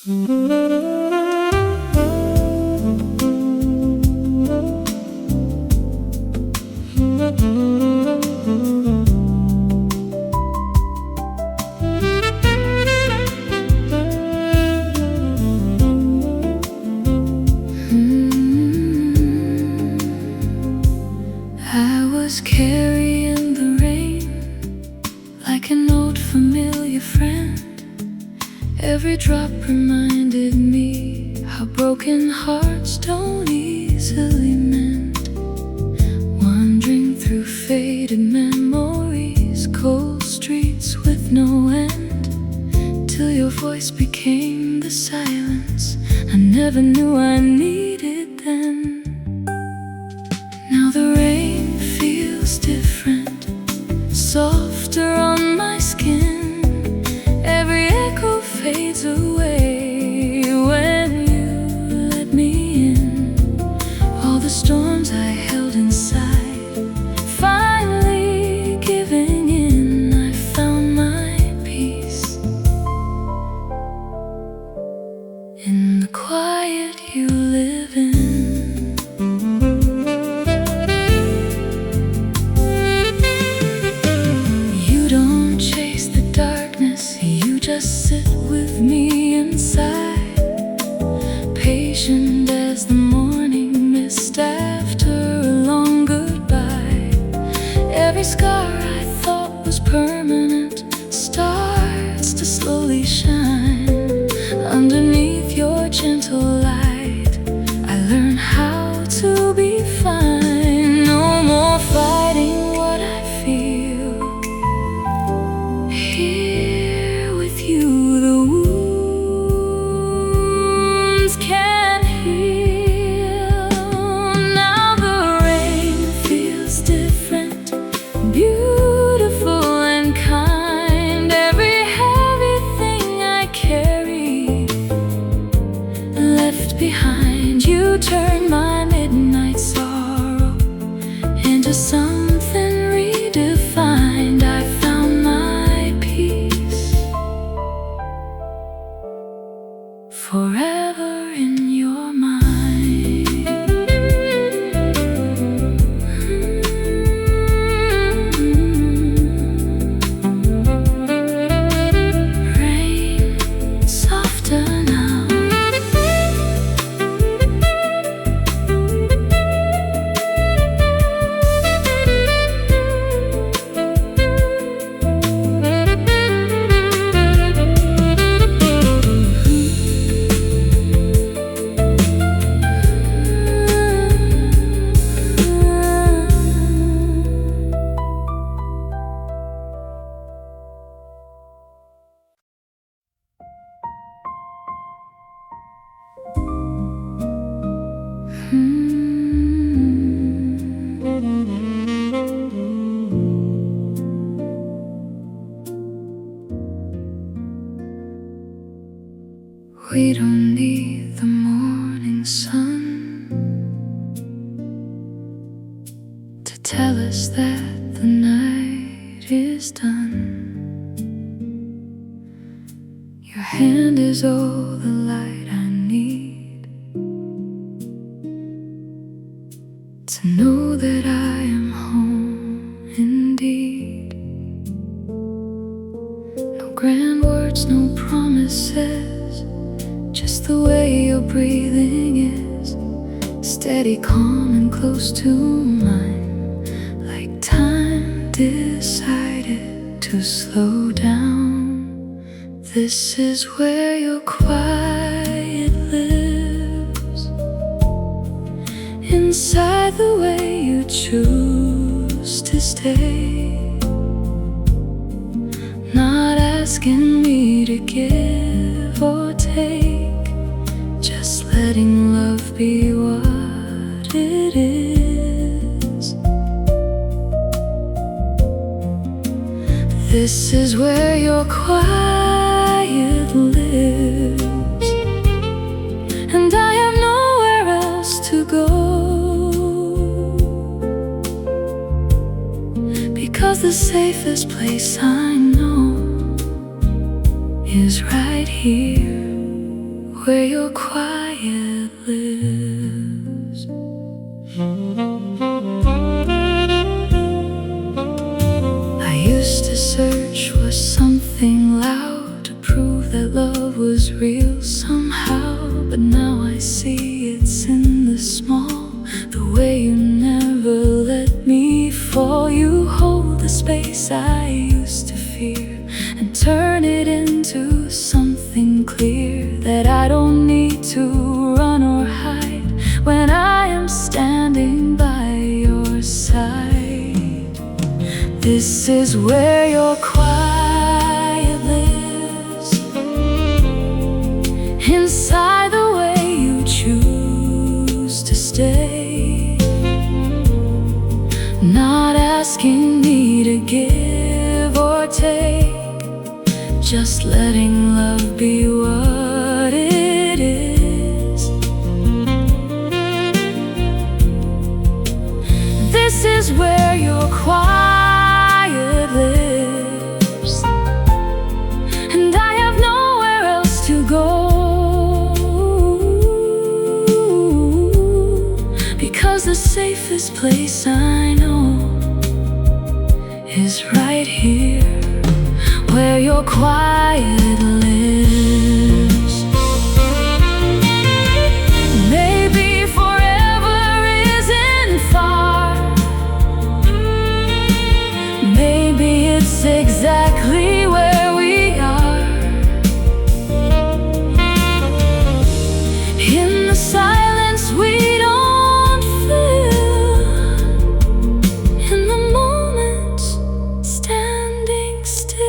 I was carrying the rain like an old familiar friend. Every drop reminded me how broken hearts don't easily mend. Wandering through faded memories, cold streets with no end, till your voice became the silence I never knew I needed then. Now the rain feels different, softer on my skin. Every echo fades away when you let me in. All the storms I held inside finally giving in. I found my peace in the quiet you live in. Just sit with me inside, patient as the morning mist after a long goodbye. Every scar I thought was permanent starts to slowly shine. Underneath your gentle light, I learn how to be fine. No more fighting what I feel. The wounds can heal. Now the rain feels different, beautiful and kind. Every heavy thing I carry left behind. You turn my midnight sorrow into something redefined. I found my peace forever in your mind. Rain softer now. We don't need the morning sun to tell us that the night is done. Your hand is all the light I need to know that I am home indeed. No grand words, no promises, just the way your breathing is, steady, calm and close to mine, like time decided to slow down. This is where your quiet lives, inside the way you choose to stay, not asking me to give or take, just letting love be what it is. This is where your quiet lives, and I have nowhere else to go, because the safest place I know is right here where your quiet lives. I used to search for something loud to prove that love was real somehow, but now I see it's in the small, the way you never let me fall. You hold the space I used to fear and turn it into something clear, that I don't need to run or hide when I am standing by your side. This is where your quiet lives, inside the way you choose to stay, not asking me to give or take, just letting love be what it is. This is where your quiet lives, and I have nowhere else to go, because the safest place I know is right here, where your quiet lives. Maybe forever isn't far, maybe it's exactly where we are, in the silence we don't feel, in the moments standing still.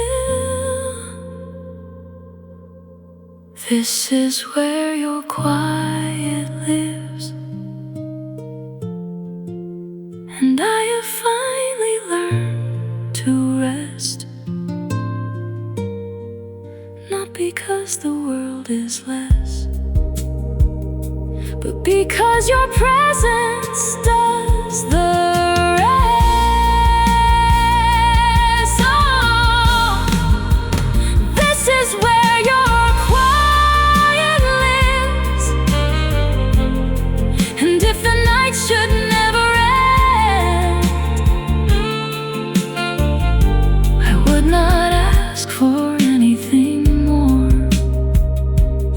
This is where your quiet lives, and I have finally learned to rest, not because the world is less, but because your presence does the rest. Oh, this is where your quiet lives, and if the night should never end, I would not ask for anything more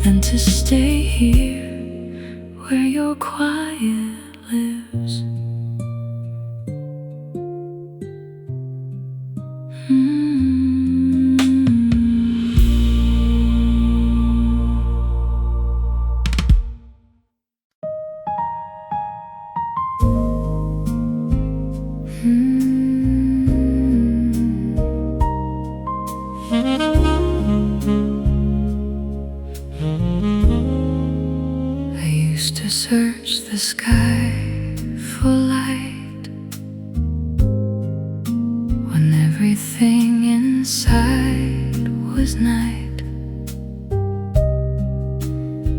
than to stay here, where your quiet lives. I used to search the sky for light when everything inside was night,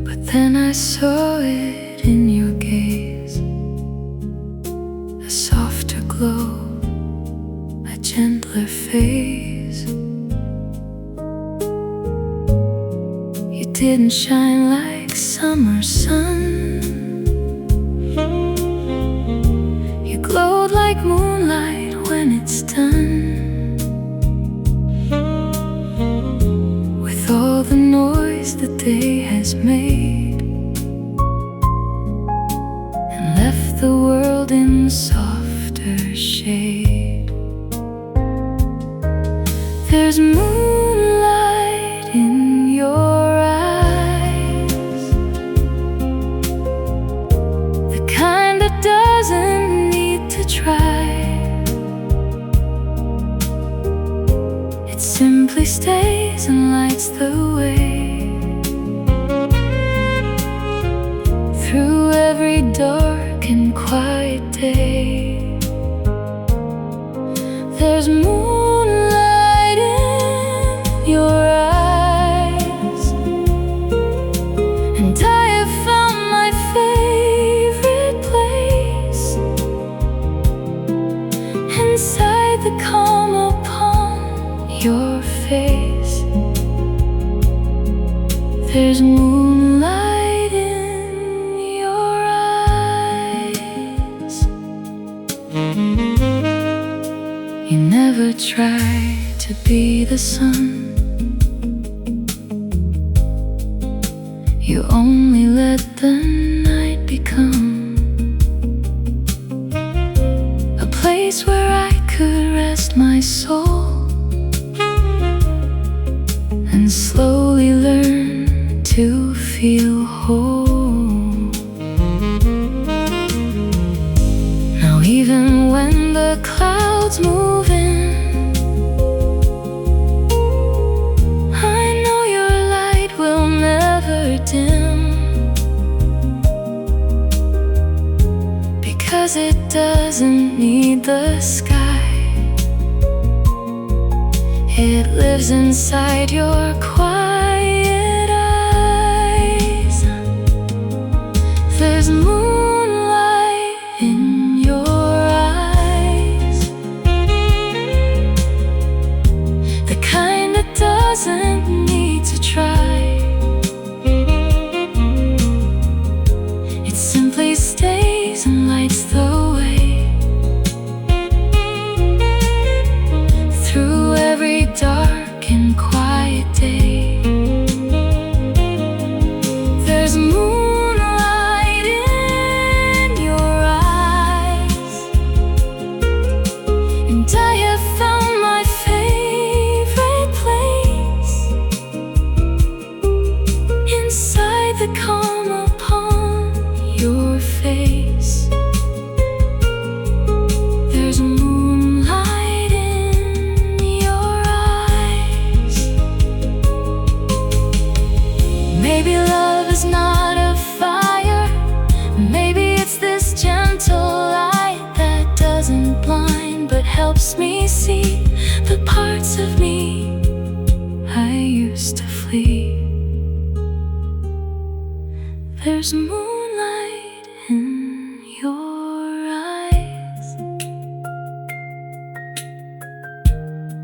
but then I saw it in your gaze, a softer glow, a gentler phase. You didn't shine like summer sun, you glowed like moonlight when it's done, with all the noise the day has made, and left the world in softer shade. There's moonlight in your eyes, the kind that doesn't need to try. It simply stays and lights the way through every dark and quiet day. There's moonlight in your eyes, and I have found my favorite place, inside the calm upon your face. There's moonlight try to be the sun, you only let the night become a place where I could rest my soul and slowly learn to feel whole. Now even when the clouds move in, I know your light will never dim, because it doesn't need the sky. It lives inside your quiet eyes. There's moonlight in your eyes, the kind that doesn't need to try. It simply stays and lights the way through every dark and quiet day. There's moonlight in your eyes, and I have found my favorite place inside the calm upon your face. There's moonlight in your eyes. Maybe love is not a fire, maybe it's this gentle light that doesn't blind but helps me see the parts of me I used to flee. There's moonlight in your eyes,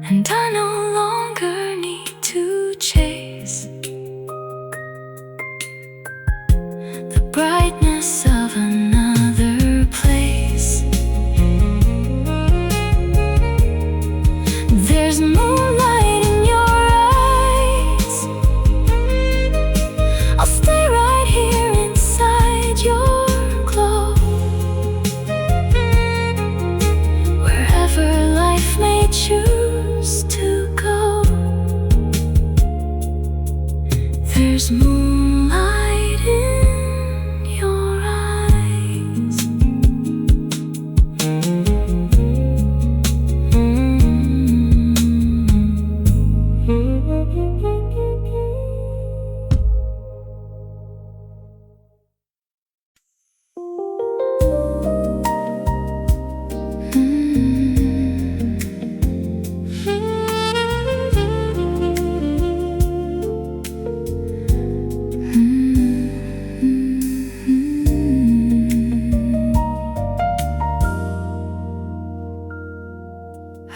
and I no longer need to chase the brightness of another place. There's moonlight in your eyes. I'll stay right here inside your glow, wherever life may choose to go. There's moonlight in your eyes.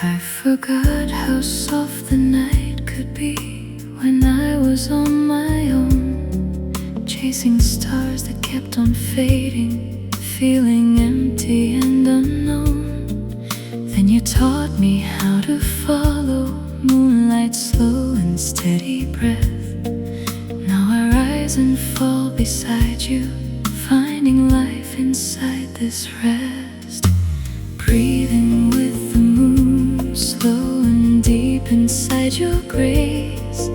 I forgot how soft the night could be when I was on my own, chasing stars that kept on fading, feeling empty and unknown. Then you taught me how to follow moonlight's slow and steady breath. Now I rise and fall beside you, finding life inside this rest, breathing with the moon, slow and deep inside your grace.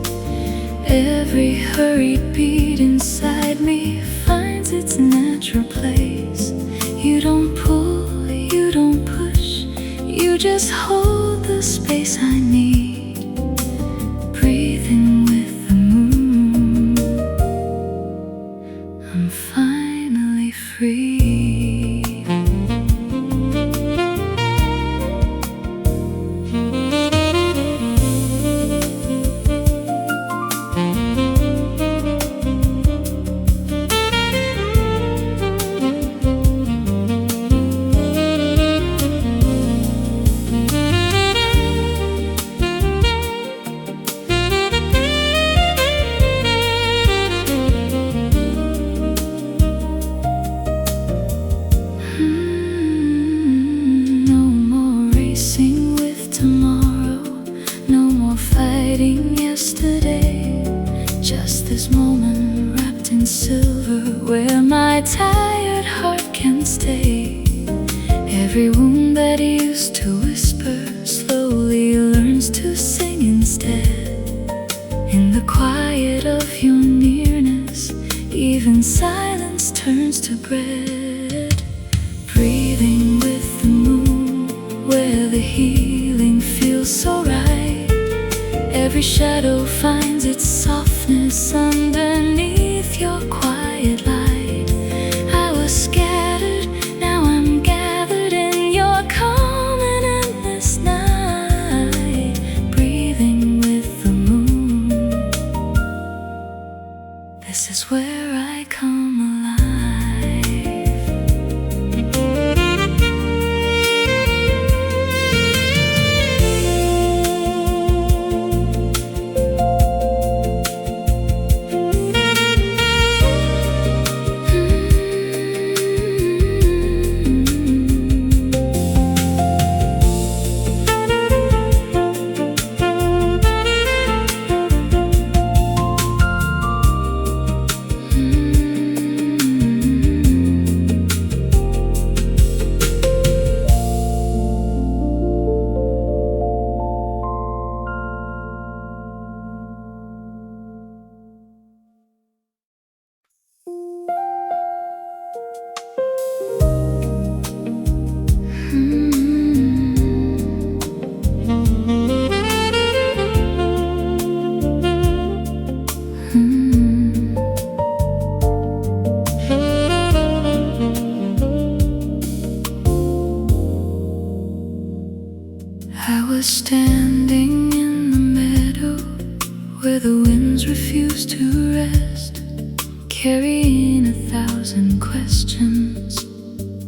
Every hurried beat inside me finds its natural place. You don't pull, you don't push, you just hold the space I need, breathing with the moon. I'm finally free. this moment wrapped in silver, where my tired heart can stay. Every wound that used to whisper slowly learns to sing instead. In the quiet of your nearness, even silence turns to bread. Breathing with the moon, where the healing feels so right. Every shadow finds its softness underneath your quiet light. I was scattered, now I'm gathered in your calm and endless night. Breathing with the moon, this is where I come alive. I was standing in the meadow where the winds refused to rest, carrying 1,000 questions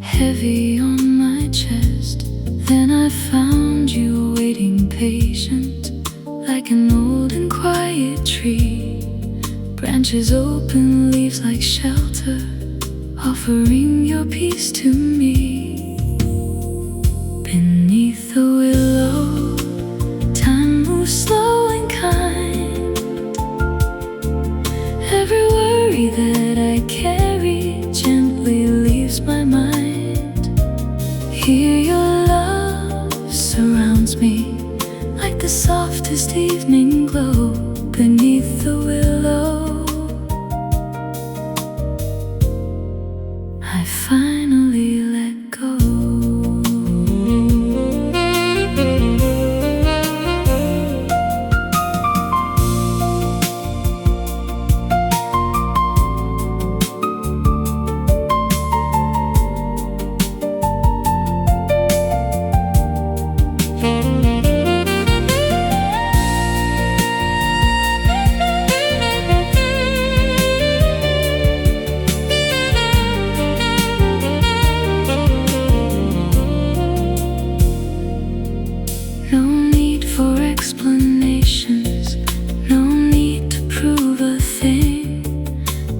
heavy on my chest. Then I found you waiting patient, like an old and quiet tree. Branches open, leaves like shelter, offering your peace to me. Beneath the willow, time moves slow and kind. Every worry that I carry gently leaves my mind. Here your love surrounds me like the softest evening glow. Beneath the willow, I finally let go. No need for explanations, no need to prove a thing.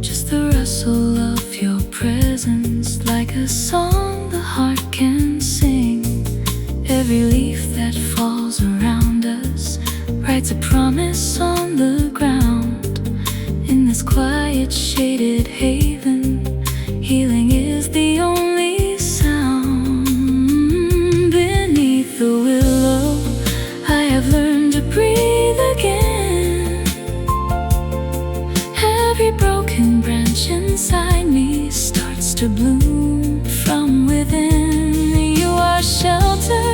Just the rustle of your presence, like a song the heart can sing. Every leaf that falls around us writes a promise on the ground. In this quiet shaded haven, healing is the only sound. Beneath the willow, I have learned to breathe again. Every broken branch inside me starts to bloom from within. You are shelter,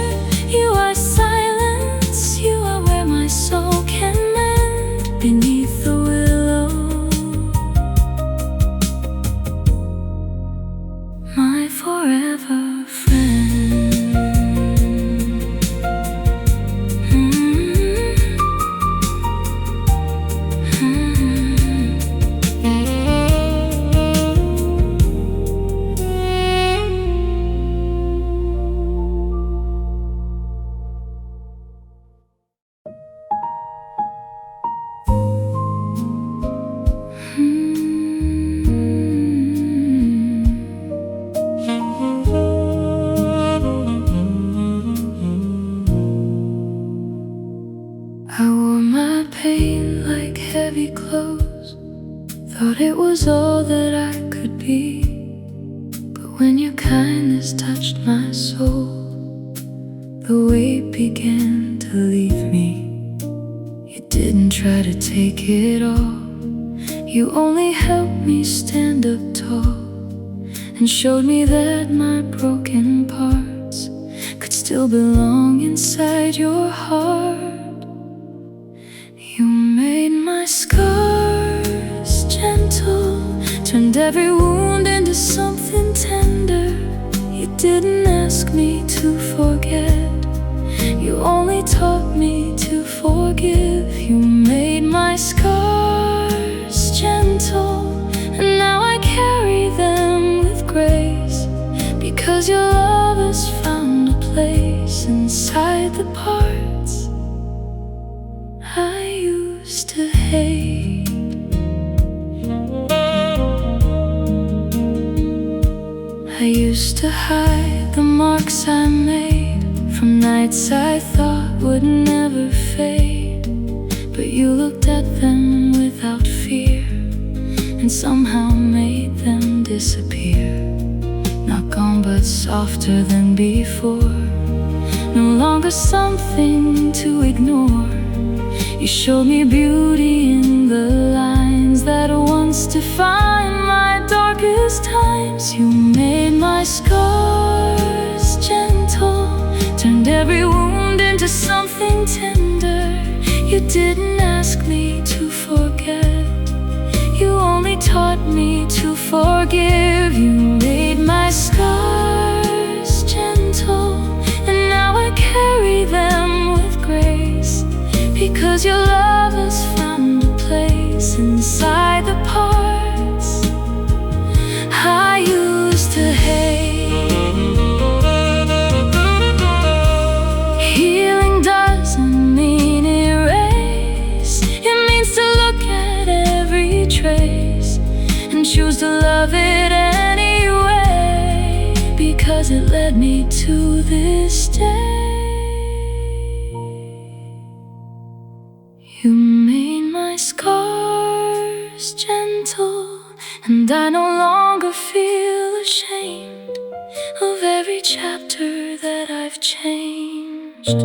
you are silence, you are where my soul can mend. Beneath the willow, my forever friend. Thought it was all that I could be, but when your kindness touched my soul, the weight began to leave me. You didn't try to take it all, you only helped me stand up tall, and showed me that my broken parts could still belong inside your heart. You made my scars gentle, turned every wound into something tender. You didn't ask me to forget, you only taught me to forgive. You made my scars gentle, and now I carry them with grace, because your love has found a place inside the parts I used to hate. I used to hide the marks I made from nights I thought would never fade, but you looked at them without fear and somehow made them disappear. Not gone but softer than before, no longer something to ignore. You showed me beauty in the lines that once defined my darkest times. You made my scars gentle, turned every wound into something tender. You didn't ask me to forget, you only taught me to forgive. You made my scars gentle, and now I carry them with grace, because your love has found a place inside the parts I used to hate. Healing doesn't mean erase, it means to look at every trace and choose to love it anyway, because it led me to this day. You made my scars gentle, and I no longer feel ashamed of every chapter that I've changed.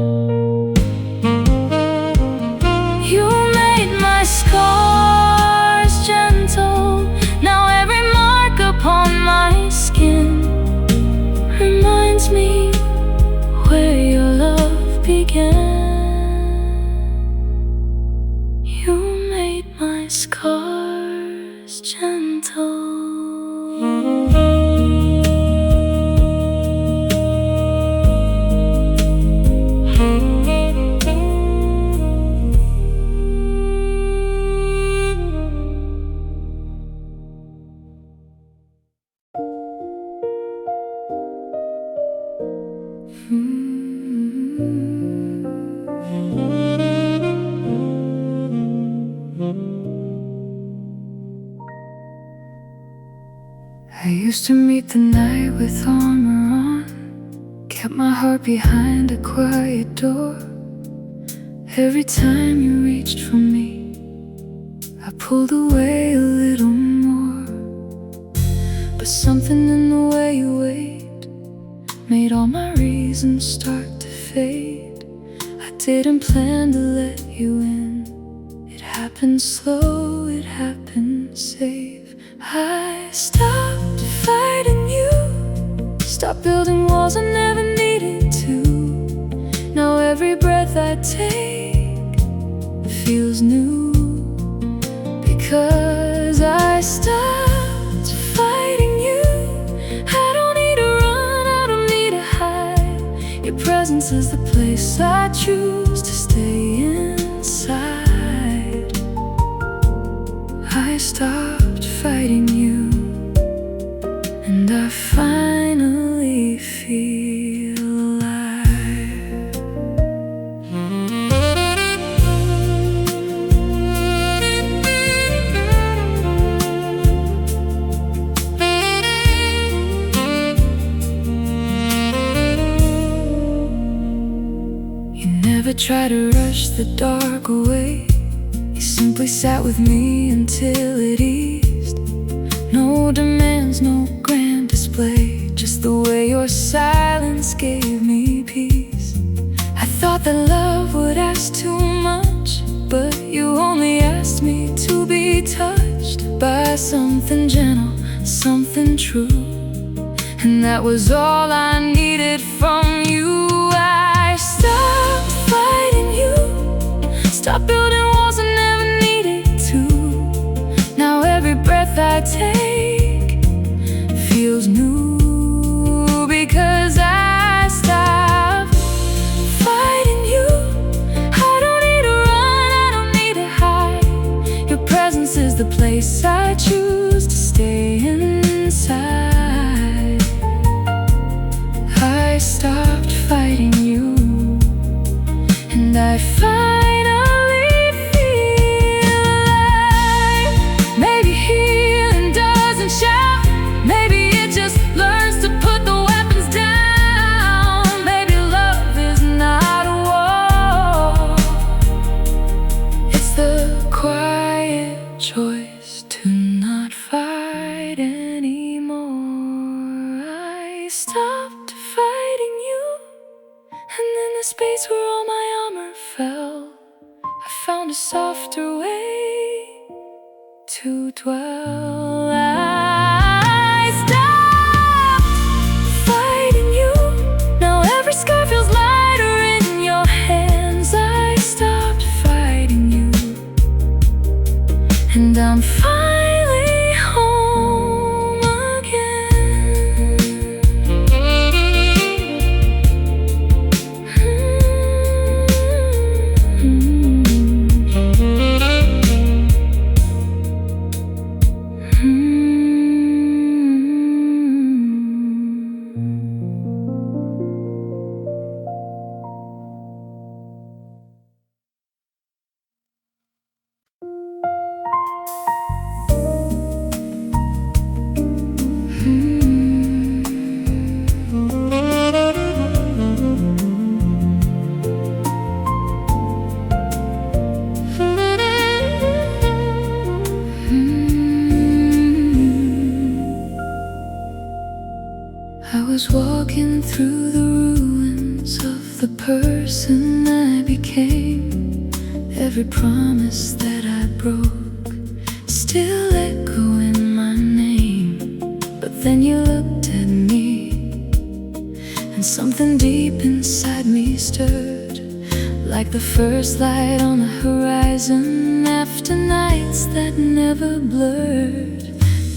You made my scars gentle, now every mark upon my skin reminds me where your love began. My scars gentle. I used to meet the night with armor on, kept my heart behind a quiet door. Every time you reached for me, I pulled away a little more. But something in the way you wait made all my reasons start to fade. I didn't plan to let you in, it happened slow, it happened safe. I stopped fighting you, stopped building walls I never needed to. Now every breath I take feels new, because I stopped fighting you. I don't need to run, I don't need to hide. Your presence is the place I choose to stay inside. I stopped fighting you, and I finally feel alive. You never try to rush the dark away, you simply sat with me until it eased. asked too much, but you only asked me to be touched by something gentle, something true. And that was all I needed from you. I stopped fighting you, stopped building walls I never needed to. Now every breath I take feels new, because I stopped fighting you. I don't need to run, I don't need to hide. Your presence is the place I choose to stay inside. I stopped fighting you, and I finally feel alive. Maybe healing doesn't shout, maybe it just learns to put the weapons down. Maybe love is not a war, it's the quiet choice to not fight anymore. I stopped fighting you, and in the space where all my armor fell, I found a softer way to dwell. I stopped fighting you, now every scar feels lighter in your hands. I stopped fighting you, and I'm finally home again. I was walking through the ruins of the person I became. Every promise that I broke still echoing my name. But then you looked at me, and something deep inside me stirred, like the first light on the horizon after nights that never blurred.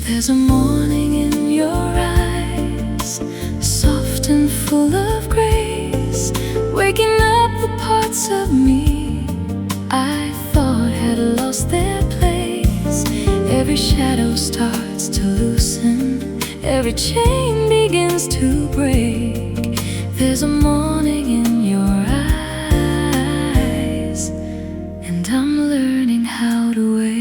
There's a morning in your eyes, soft and full of grace, waking up the parts of me I thought had lost their place. Every shadow starts to loosen, every chain begins to break. There's a morning in your eyes, and I'm learning how to wait.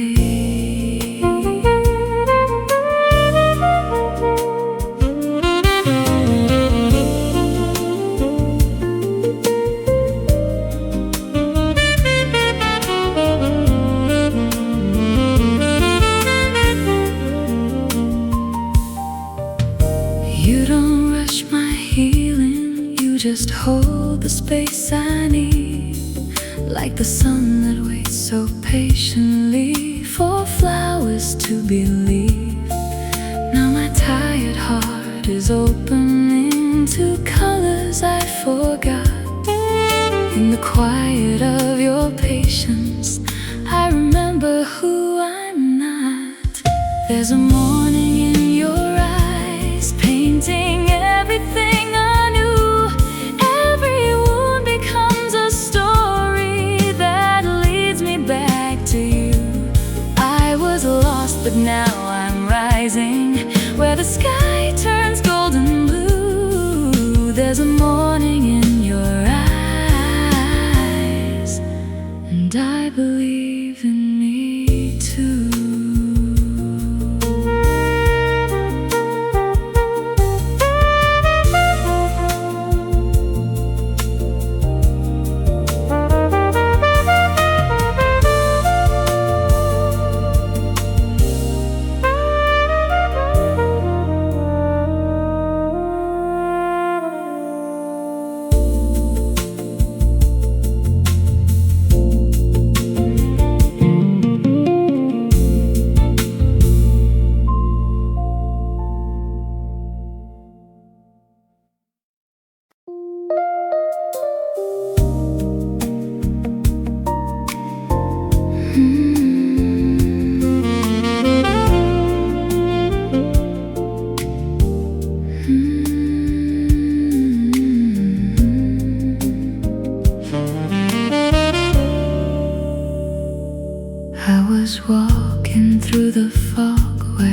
You don't rush my healing, you just hold the space I need, like the sun that waits so patiently for flowers to believe. Now my tired heart is opening to colors I forgot. In the quiet of your patience, I remember who I'm not. There's a morning in your eyes, painting everything anew. Every wound becomes a story that leads me back to you. I was lost, but now I'm rising, where the sky turns golden blue. There's a morning in your eyes, and I believe in me too.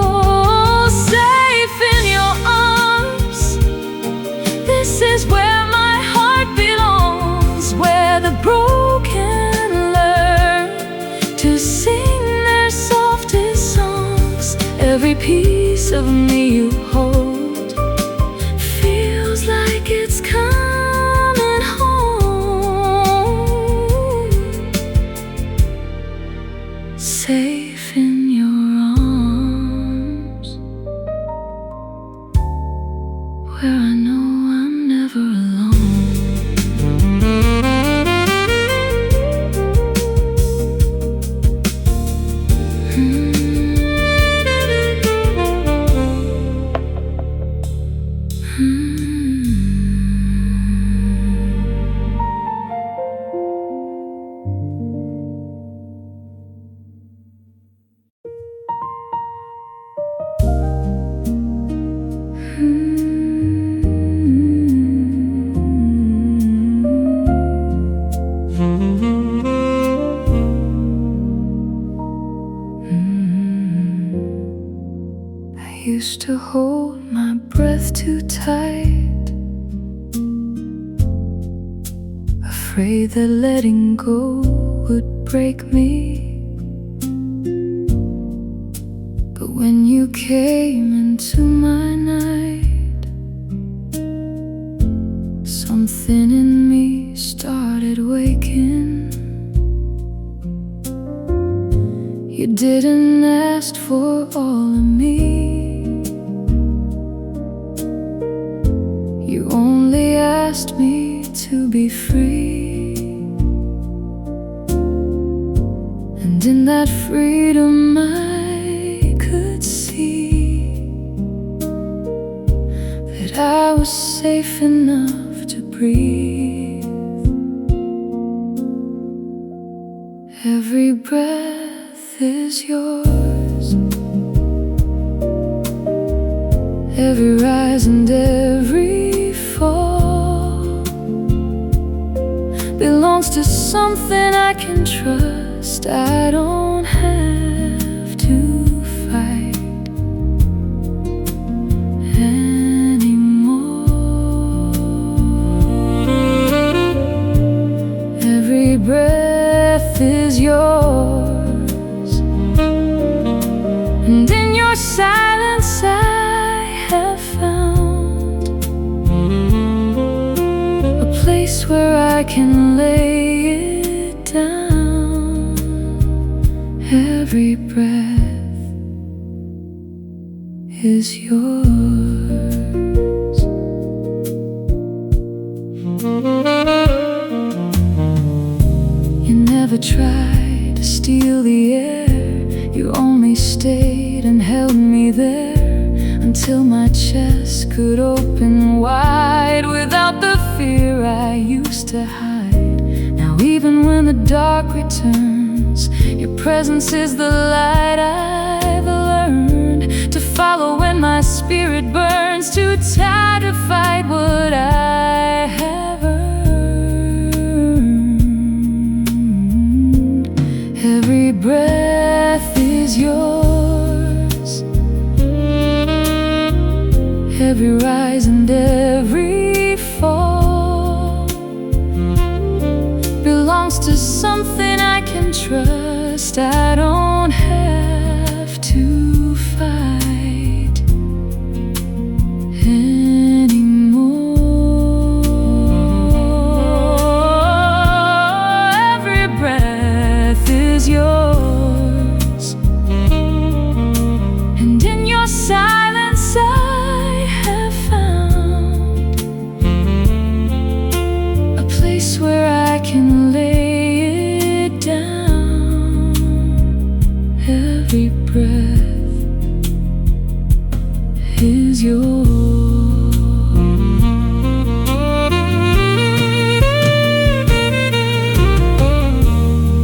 more. Every piece of me you hold feels like it's coming home, safe in your arms, where I know I'm never alone. I used to hold my breath too tight, afraid that letting go would break me. But when you came into my night, something in me started waking. You didn't ask for all of me, you only asked me to be free. And in that freedom I could see that I was safe enough to breathe. Every breath is yours, every rise and every fall belongs to something I can trust. I don't have to fight anymore. Every breath is yours, and in your silence I have found a place where I can lay it down. Every breath is yours. You never tried to steal the air, you only stayed and held me there until my chest could open wide without the fear I used to hide. Now even when the dark returns, your presence is the light I've learned to follow when my spirit burns, too tired to fight what I have earned. Every breath is yours, every rise and every fall belongs to something I can trust. I don't have to fight anymore. Every breath is yours, and in your silence I have found a place where I can lay it down. Every breath is yours.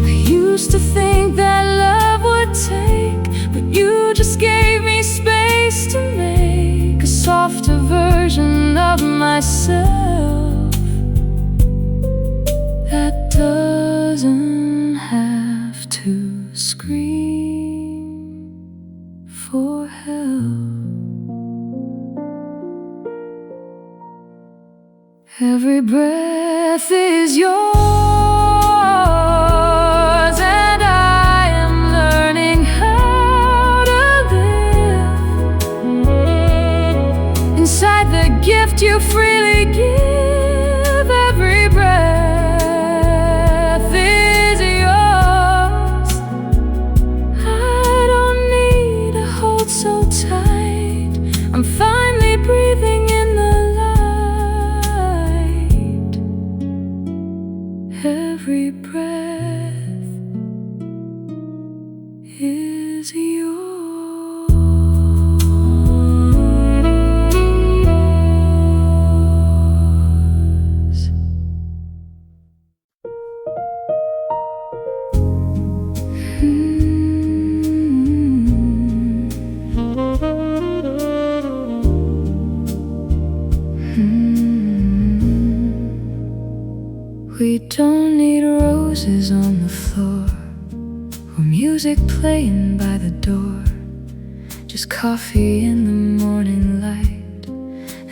I used to think that love would take, but you just gave me space to make a softer version of myself that doesn't have to scream for help. Every breath is yours, and I am learning how to live gift you freely give. Every breath is yours. I don't need a hold so tight. I'm finally breathing in the light. Every breath is yours. We don't need roses on the floor or music playing by the door. Just coffee in the morning light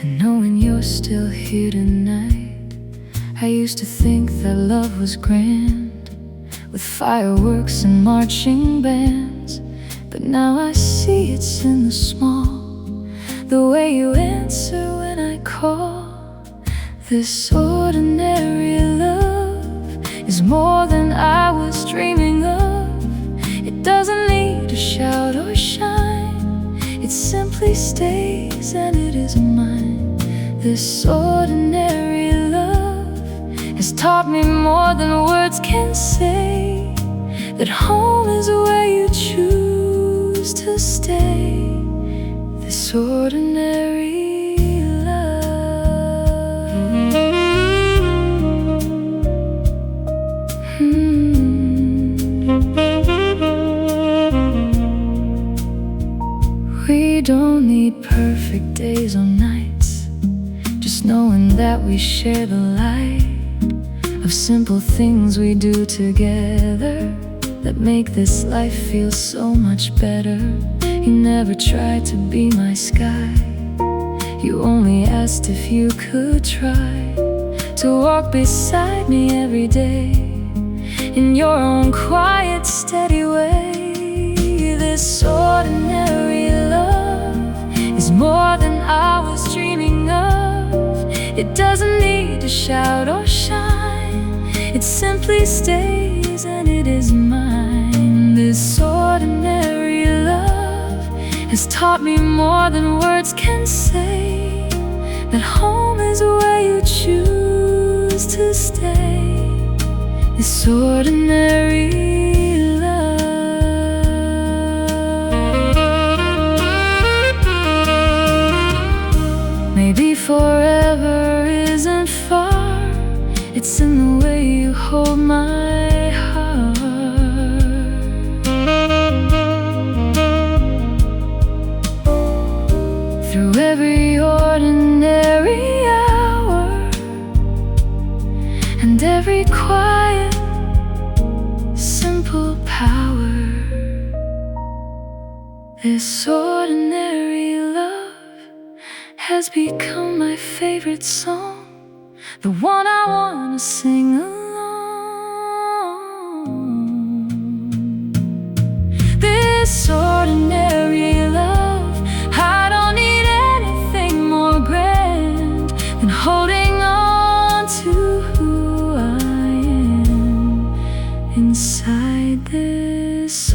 and knowing you're still here tonight. I used to think that love was grand, with fireworks and marching bands, but now I see it's in the small, the way you answer when I call. This ordinary love is more than I was dreaming of. It doesn't need to shout or shine. It simply stays and it is mine. This ordinary love has taught me more than words can say, that home is where you choose to stay. This ordinary we don't need perfect days or nights, just knowing that we share the light of simple things we do together that make this life feel so much better. You never tried to be my sky, you only asked if you could try to walk beside me every day in your own quiet, steady way. This ordinary love is more than I was dreaming of. It doesn't need to shout or shine. It simply stays and it is mine. This ordinary love has taught me more than words can say, that home is where you choose to stay. This ordinary maybe forever isn't far. It's in the way you hold my heart. Through every ordinary hour and every quiet, simple power. This ordinary love has become my favorite song, the one I wanna sing alone. This ordinary love, I don't need anything more grand than holding on to who I am inside this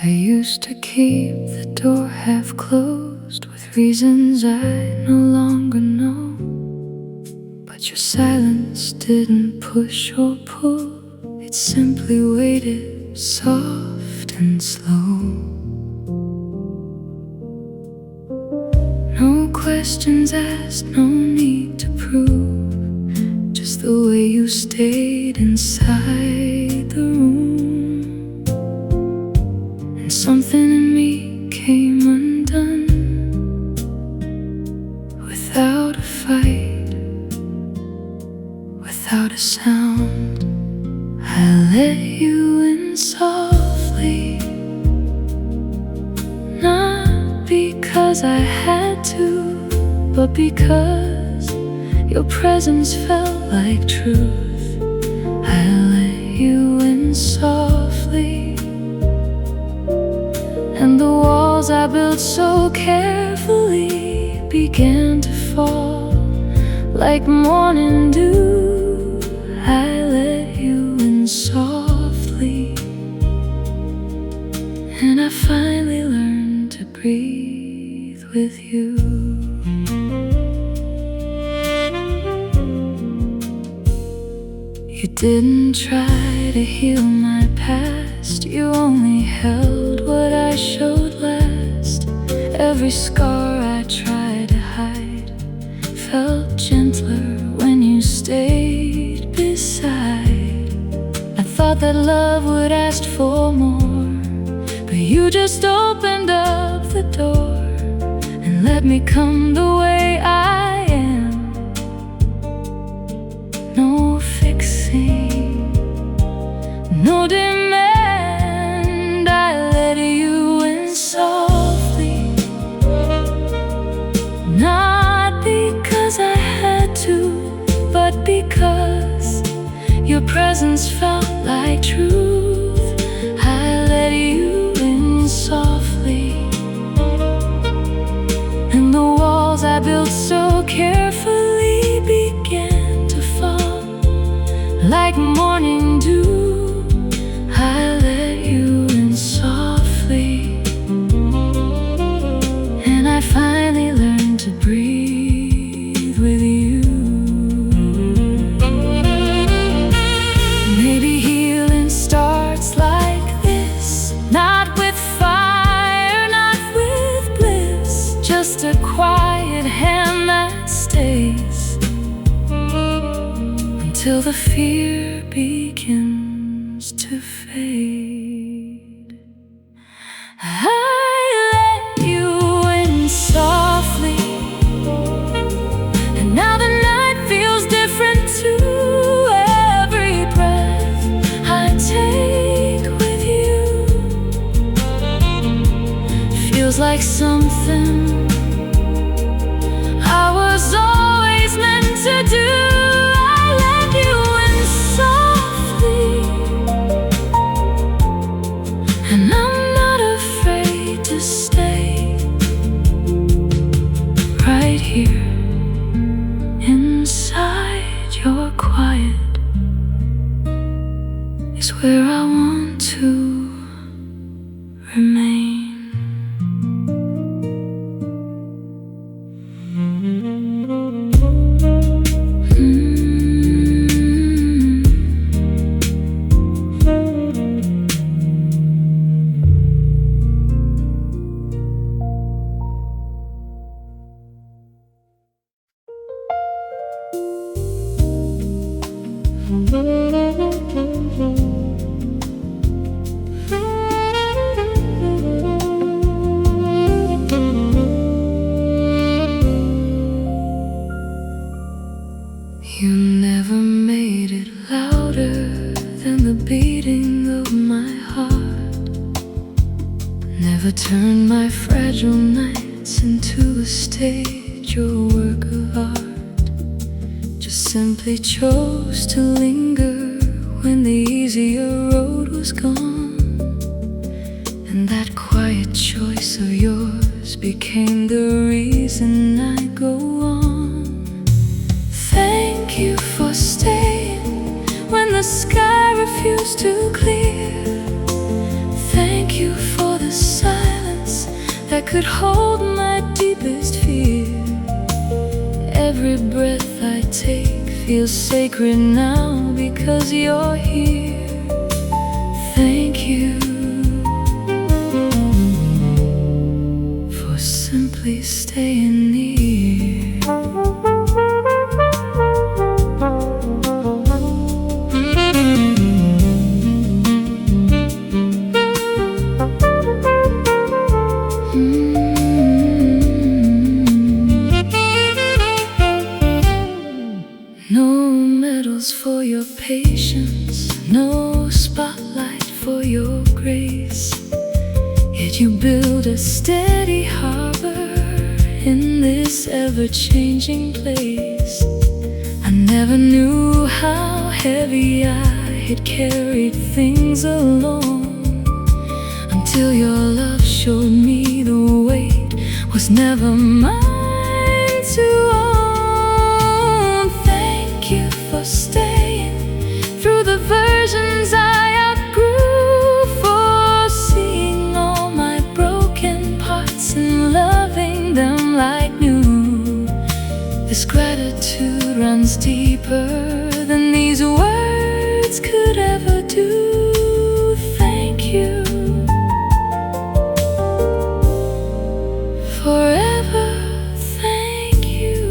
I used to keep the door half closed with reasons I no longer know, but your silence didn't push or pull. It simply waited, soft and slow. No questions asked, no need to prove. just the way you stayed inside the room. And something in me came undone without a fight, without a sound. I let you in softly, not because I had to, but because your presence felt like truth. I let you in softly, and the walls I built so carefully began to fall like morning dew. I let you in softly, and I finally learned to breathe with you. You didn't try to heal my past, you only held what I showed last. Every scar I tried to hide felt gentler when you stayed beside. I thought that love would ask for more, but you just opened up the door and let me come the way I am. No fixing, no demand. I let you in softly, not because I had to, but because your presence felt like truth. I let you in softly, and the walls I built so carefully began to fall like morning dew. I let you in softly, and I finally learned to breathe with you. Maybe healing starts like this, not with fire, not with bliss, just a quiet hand that stays until the fear begins to fade. I let you in softly, and now the night feels different too. Every breath I take with you feels like something I was always meant to do. And I'm not afraid to stay right here inside your quiet is where I want to remain. You never made it louder than the beating of my heart, never turned my fragile nights into a stage or work of art. Just simply chose to linger when the easier road was gone, and that quiet choice of yours became the reason I go on. Thank you for staying when the sky refused to clear. Thank you for the silence that could hold my deepest fear. Every breath I take feels sacred now because you're here. Thank you for simply staying near. patience, no spotlight for your grace. Yet you build a steady harbor in this ever-changing place. I never knew how heavy I had carried things alone, until your love showed me the weight was never mine to own. Thank you for staying through the versions I outgrew, for seeing all my broken parts and loving them like new. This gratitude runs deeper than these words could ever do. Thank you forever. Thank you.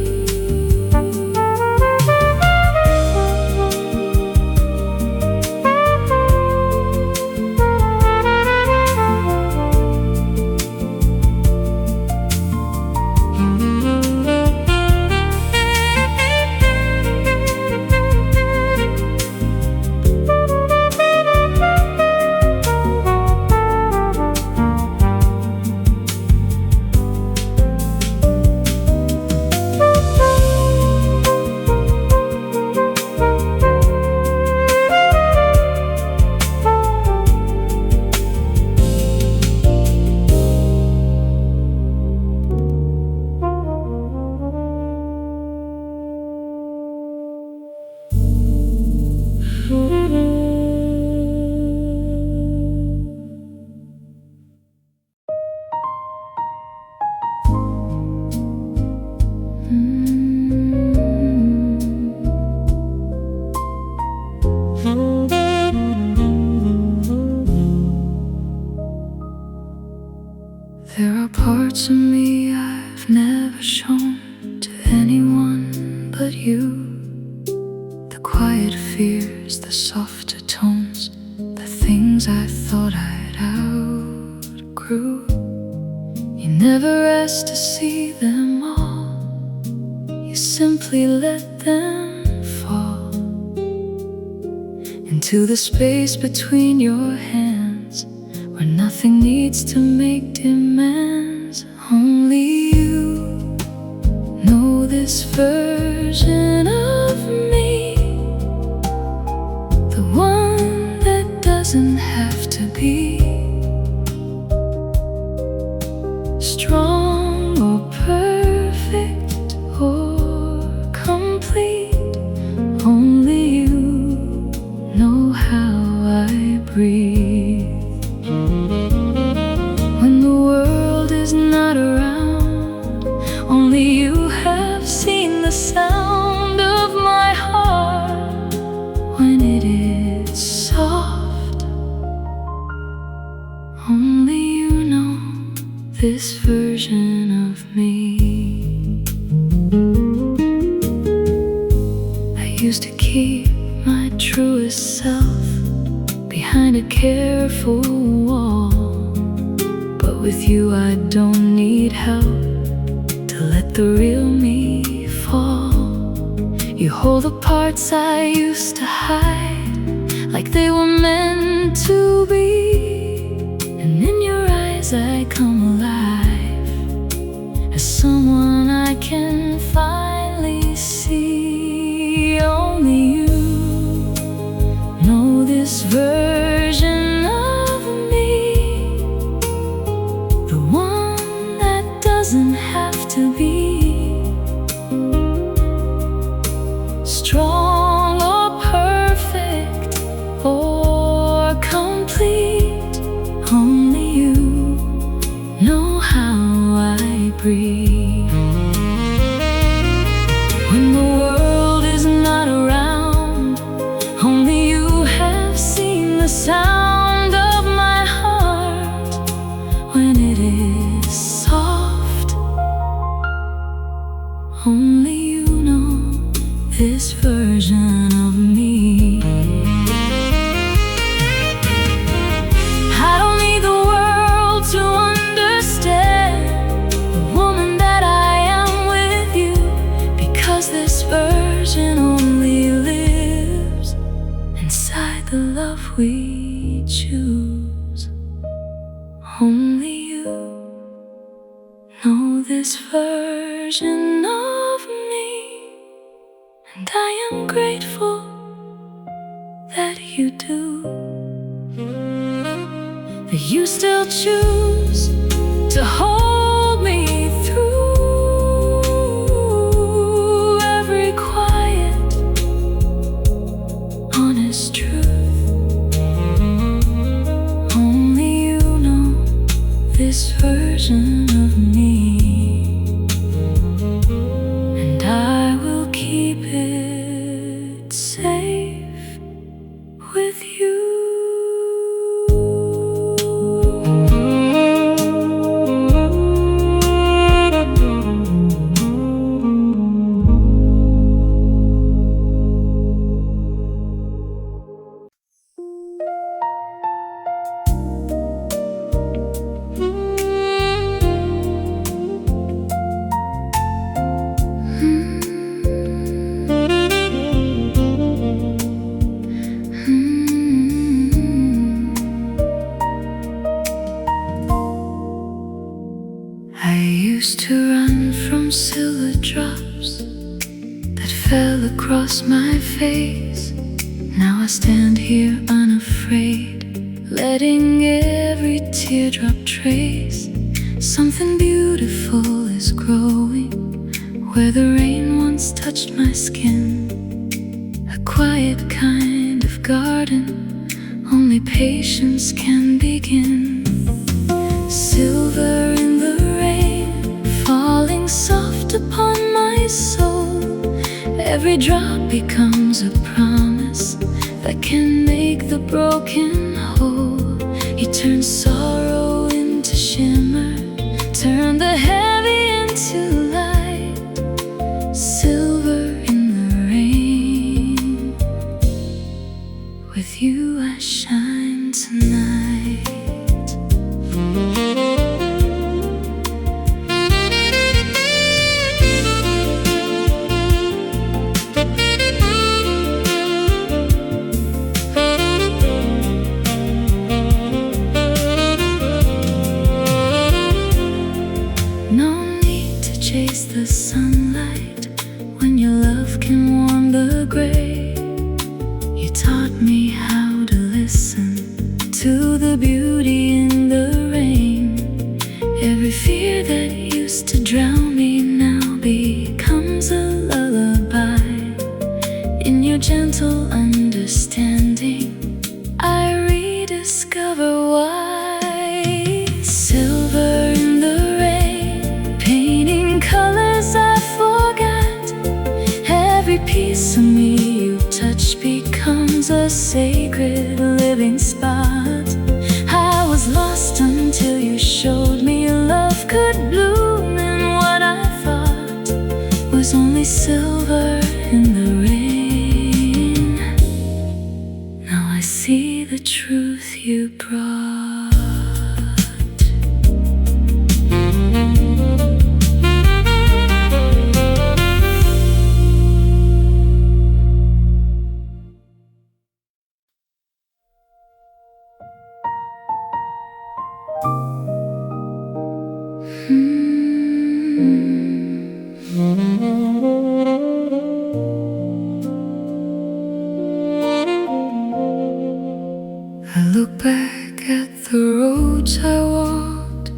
There are parts of me I've never shown to anyone but you. The quiet fears, the softer tones, the things I thought I'd outgrew. You never asked to see them all, you simply let them fall into the space between your hands, where nothing needs to make demands. Only you know this version of me, the one that doesn't have to be strong or perfect or complete. Only you know how I breathe. When the world is not around, only you have seen the sound of my heart when it is soft. Only you know this version of me. I used to keep my truest self behind a careful wall, but with you I don't need help to let the real me fall. You hold the parts I used to hide like they were meant to be, and in your eyes I come alive as someone I can finally see. Only you know this version of me, the one that doesn't have to be strong or perfect or complete. Only you know how I breathe. When the world is not around, only you have seen the sound of my heart when it is soft. Only you know this version of me. I don't need the world to understand the woman that I am with you, because this version only lives love we choose. Only you know this version of me, and I am grateful that you do. That you still choose to hold me through every quiet, honest truth. Only you know this version of me, and I will keep it safe with you. I used to run from silver drops that fell across my face. Now I stand here unafraid, letting every teardrop trace. Something beautiful is growing where the rain once touched my skin. A quiet kind of garden only patience can begin. Silver in the rain, falling soft upon my soul. Every drop becomes a promise that can make the broken whole. He turns sorrow into shimmer, turn the heavy into light. Silver in the rain, with you I shine tonight. No need to chase the sunlight when your love can warm the gray. You taught me how to listen to the beauty in the rain. Every fear that used to drown me now becomes a lullaby. In your gentle understanding, I rediscover why. Silver in the rain, painting colors I forgot. Every piece of me you touch becomes a sacred living spot. I was lost until you showed me love could bloom in what I thought was only silver in the rain. Now I see the truth you brought. I look back at the roads I walked,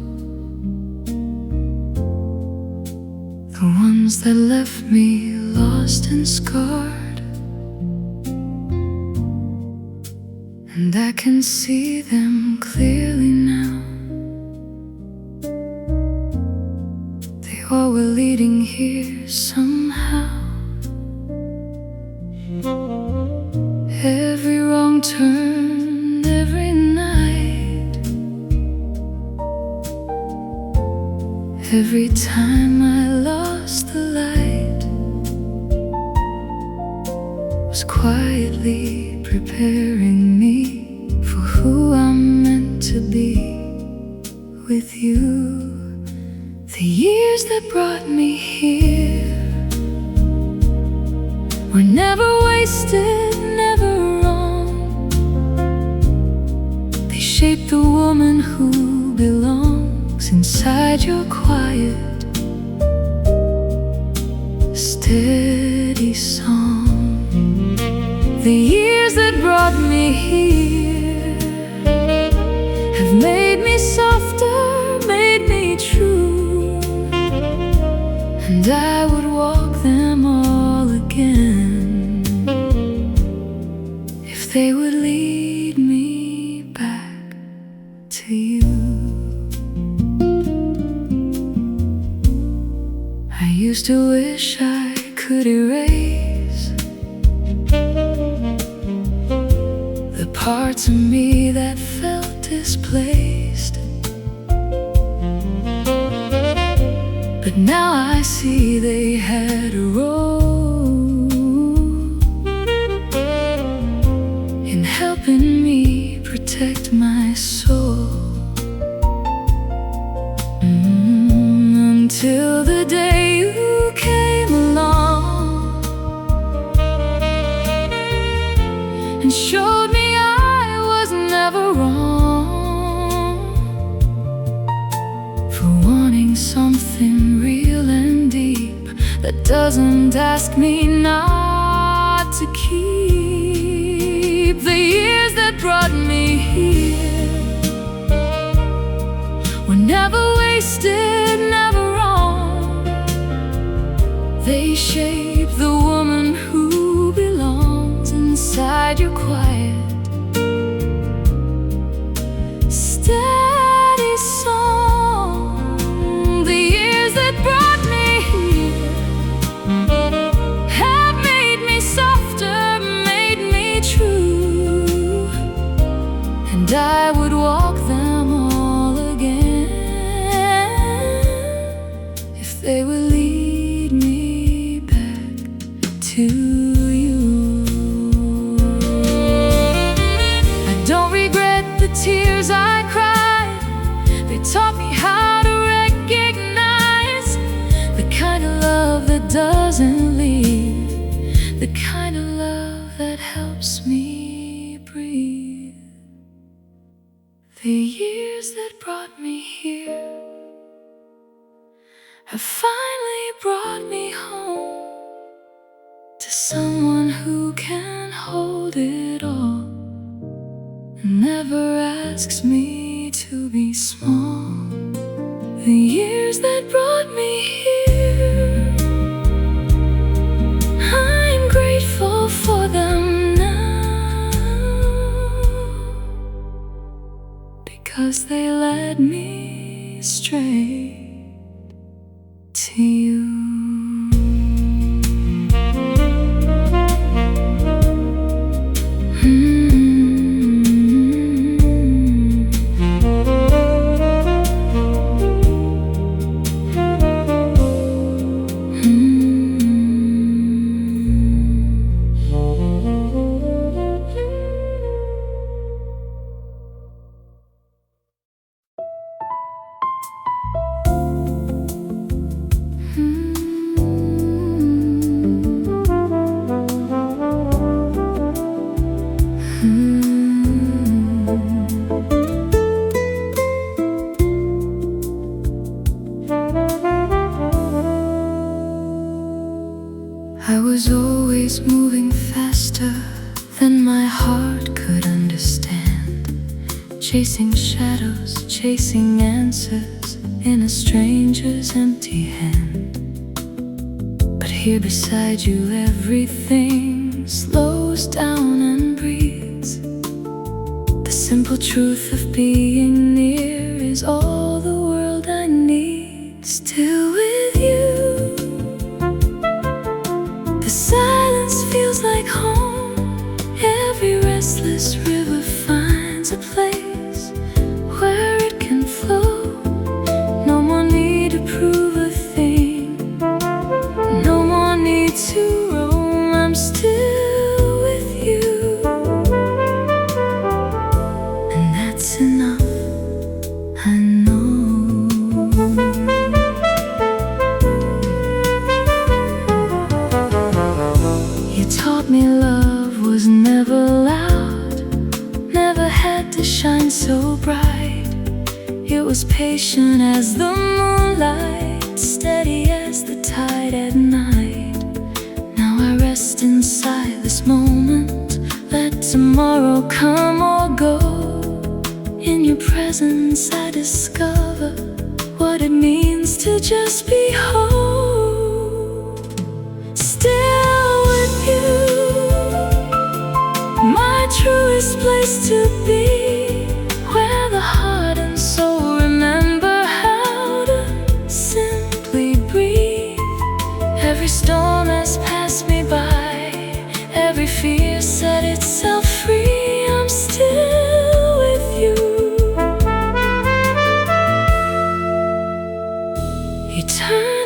the ones that left me lost and scarred, and I can see them clearly now. They all were leading here somehow. Every wrong turn, every night, every time I lost the light, was quietly preparing me for who I'm meant to be with you. The years that brought me here were never wasted, never wrong. steady song. The years that brought me here have made me softer, made me true, and I would walk them all again if they would lead me back to you. I used to wish I could erase the parts of me that felt displaced, but now I see they had a role in helping me protect my soul. Until the day you came along and showed me I was never wrong for wanting something real and deep that doesn't ask me not to keep. The years that brought me here were never wasted, never wrong. They shape the woman who belongs inside your quiet, steady song. The years that brought me here have made me softer, made me true, and I would walk them all again if they will lead me back to you. I don't regret the tears I cried. They taught me how to recognize the kind of love that doesn't leave, the kind of love that helps me breathe. The years that brought me here have finally brought me home to someone who can hold it all and never asks me to be small. The years that brought me here, I'm grateful for them now, because they led me straight to you. I was always moving faster than my heart could understand, chasing shadows, chasing answers in a stranger's empty hand. But here beside you everything slows down and breathes. The simple truth of being near is all the world I need. Still with you, the silence feels like home. Every restless river finds a place where it can flow. No more need to prove a thing, no more need to roam. I'm still with you, and that's enough, I know. You taught me love was never loud, never had to shine so bright. It was patient as the moonlight, steady as the tide at night. rest inside this moment. Let tomorrow come or go. In your presence I discover what it means to just be whole. Still with you, my truest place to be, where the heart and soul remember how to simply breathe. Every storm has passed me by, every fear set itself free. I'm still with you, eternally.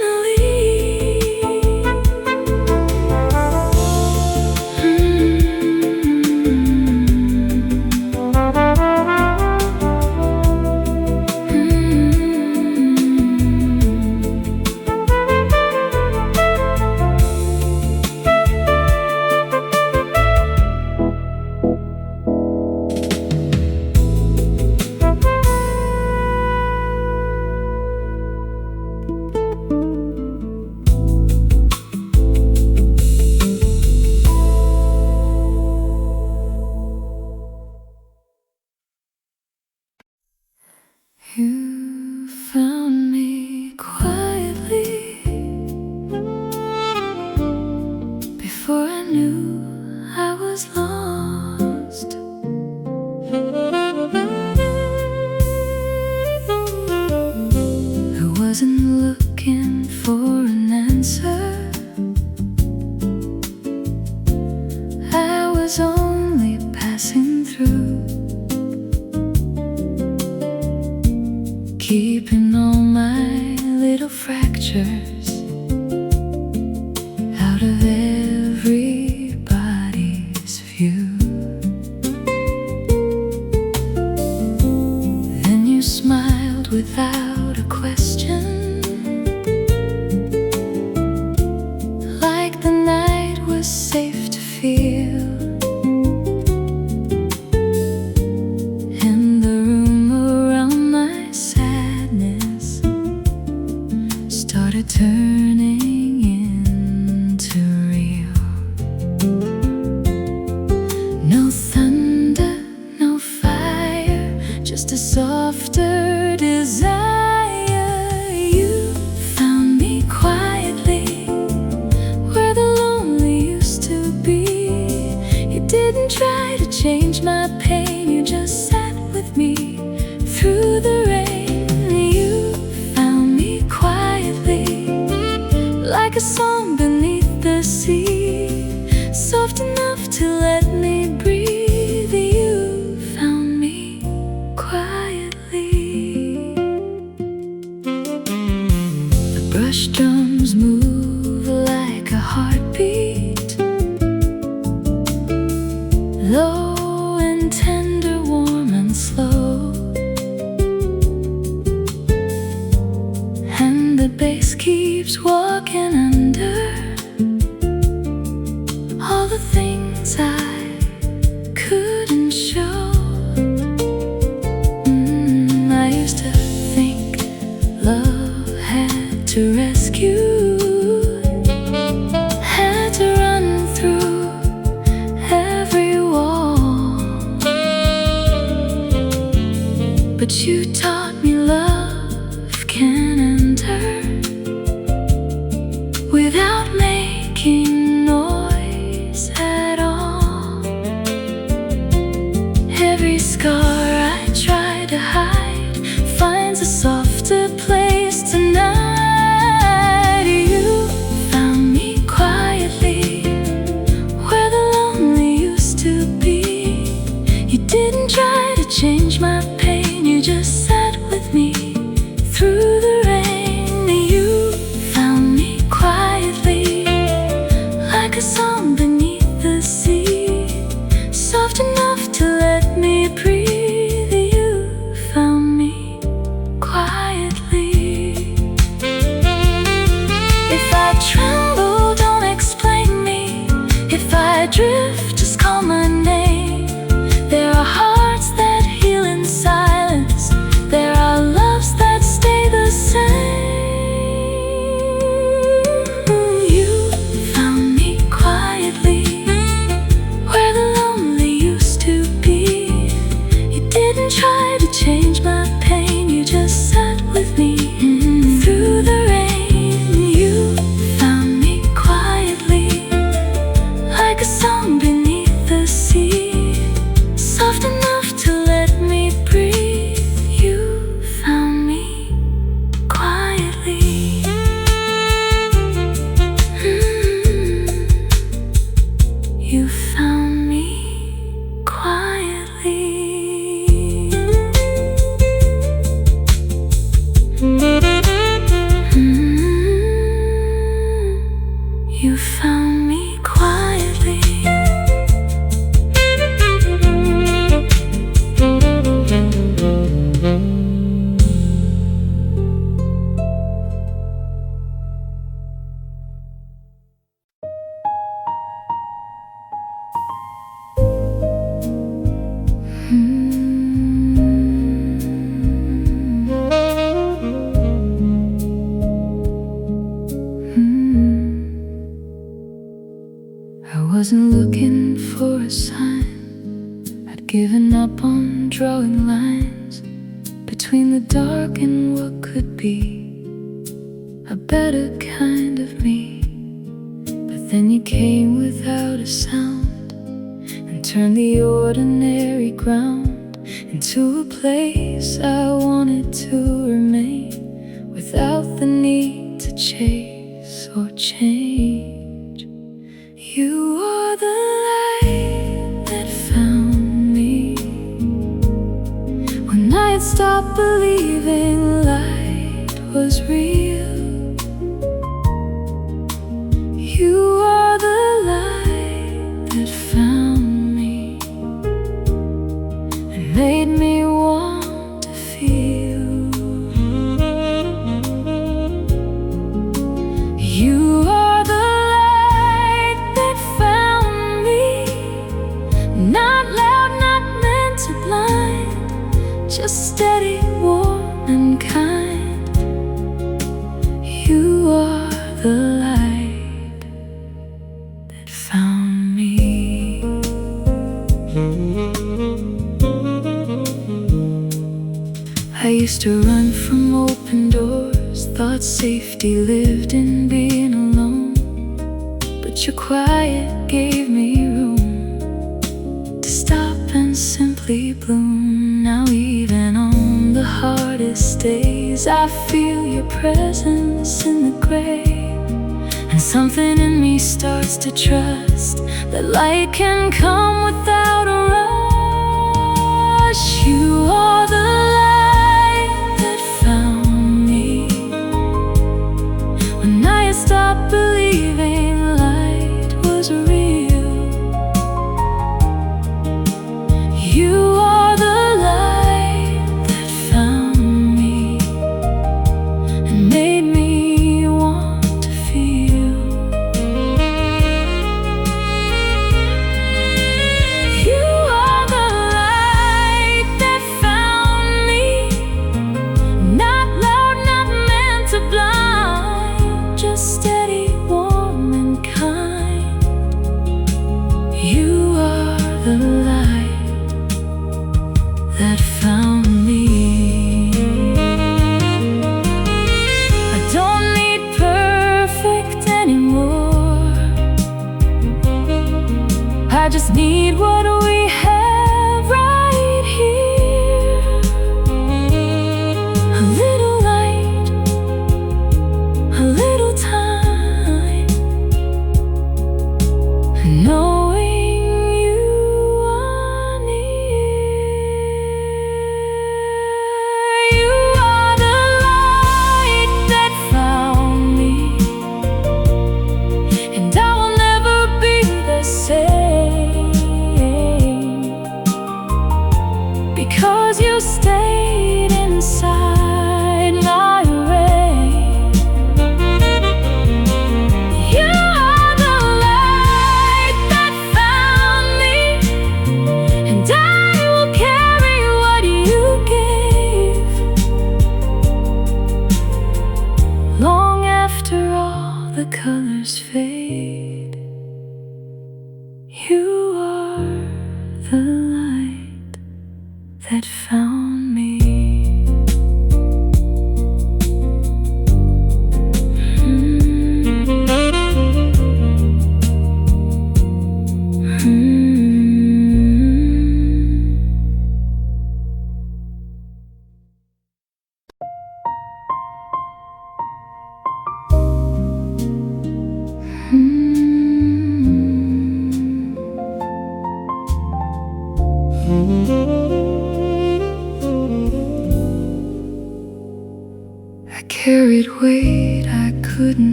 You found me quietly before I knew I was lost. I wasn't looking for an answer, I was only passing through, keeping all my little fractures out of everybody's view. Then you smiled without a question, like the night was safe to feel. Turning into real. No thunder, no fire, just a softer desire. You found me quietly where the lonely used to be. You didn't try to change my pain, you just sat with me through the rain. Like a song beneath the sea, soft enough to let me breathe. You found me quietly. The brush drums move like a heartbeat, low and tender. You found me quietly. I wasn't looking for a sign. I'd given up on drawing lines between the dark and what could be a better kind of me. But then you came without a sound and turned the ordinary ground into a place I wanted to remain, without the need to chase or change. You are the light that found me when I had stopped believing light was real. You are the light that found me and made me want to feel. You are the light that found me, not loud, not meant to blind, just steady, warm and kind. You are the light that found me. I used to run from open doors, thought safety lived in being alone. But your quiet gave me room to stop and simply bloom. Now even on the hardest days, I feel your presence in the gray, and something in me starts to trust that light can come without a rush. You are the light that found me when I had stopped believing light was real. You are the light that found me and made me want to feel. You are the light that found me, not loud, not meant to blind, just steady, warm and kind. You are the light that found me. I don't need perfect anymore. I just need what we have right here. A little light, a little time, knowing you are near. You are the light that found me, and I will never be the same, because you stayed inside my rain. You are the light that found me, and I will carry what you gave. Long after all the colors fade, you are the light that found me.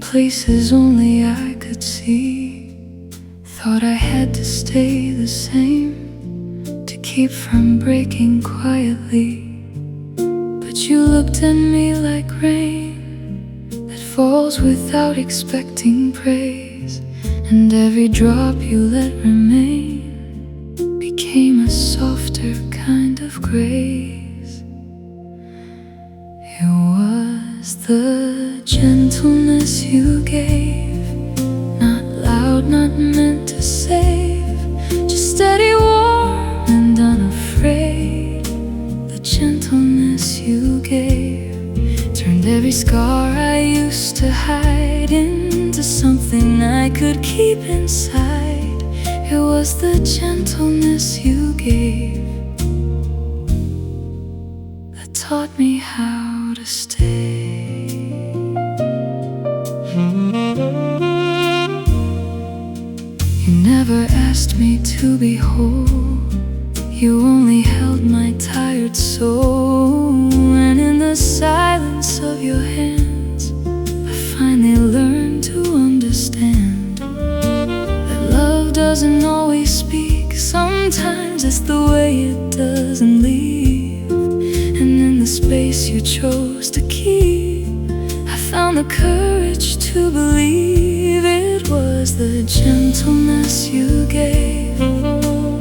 places only I could see. Thought I had to stay the same to keep from breaking quietly. But you looked at me like rain that falls without expecting praise, and every drop you let remain became a softer kind of grace. It was the gentleness you gave, not loud, not meant to save, just steady, warm, and unafraid. The gentleness you gave turned every scar I used to hide into something I could keep inside. It was the gentleness you gave that taught me how to stay. You never asked me to be whole, you only held my tired soul. And in the silence of your hands, I finally learned to understand that love doesn't always speak. Sometimes it's the way it doesn't leave. And in the space you chose to keep, I found the courage to believe. It was the gentleness you gave,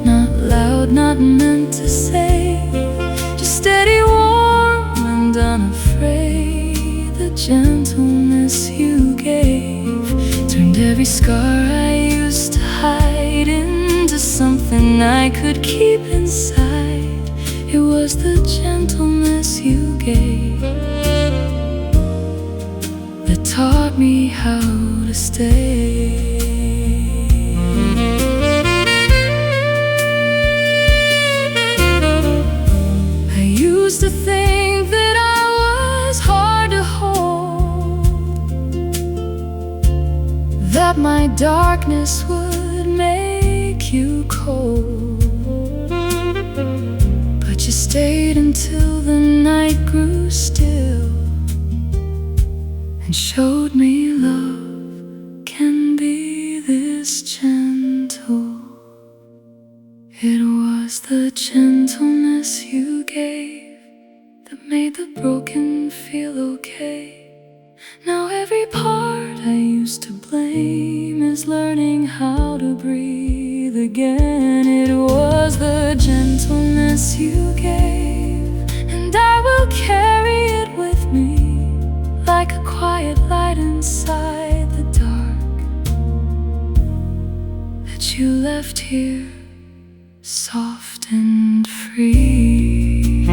not loud, not meant to say, just steady, warm, and unafraid. The gentleness you gave turned every scar I used to hide into something I could keep inside. It was the gentleness you gave that taught me how to stay. I used to think that I was hard to hold, that my darkness would make you cold. But you stayed until the night grew still and showed me love can be this gentle. It was the gentleness you gave that made the broken feel okay. Now every part I used to blame is learning how to breathe again. It was the gentleness you gave, and I will carry it with me like a quiet light inside the dark that you left here, soft and free.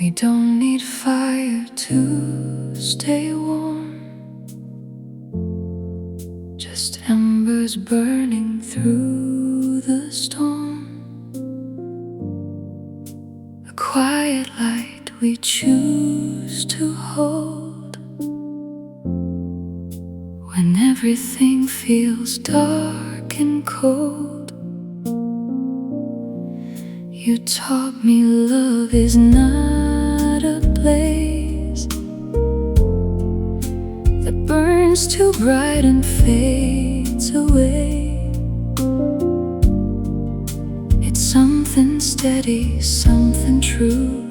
We don't need fire to stay warm, just embers burning through the storm. A quiet light we choose to hold when everything feels dark and cold. You taught me love is not a blaze that burns too bright and fades away. It's something steady, something true,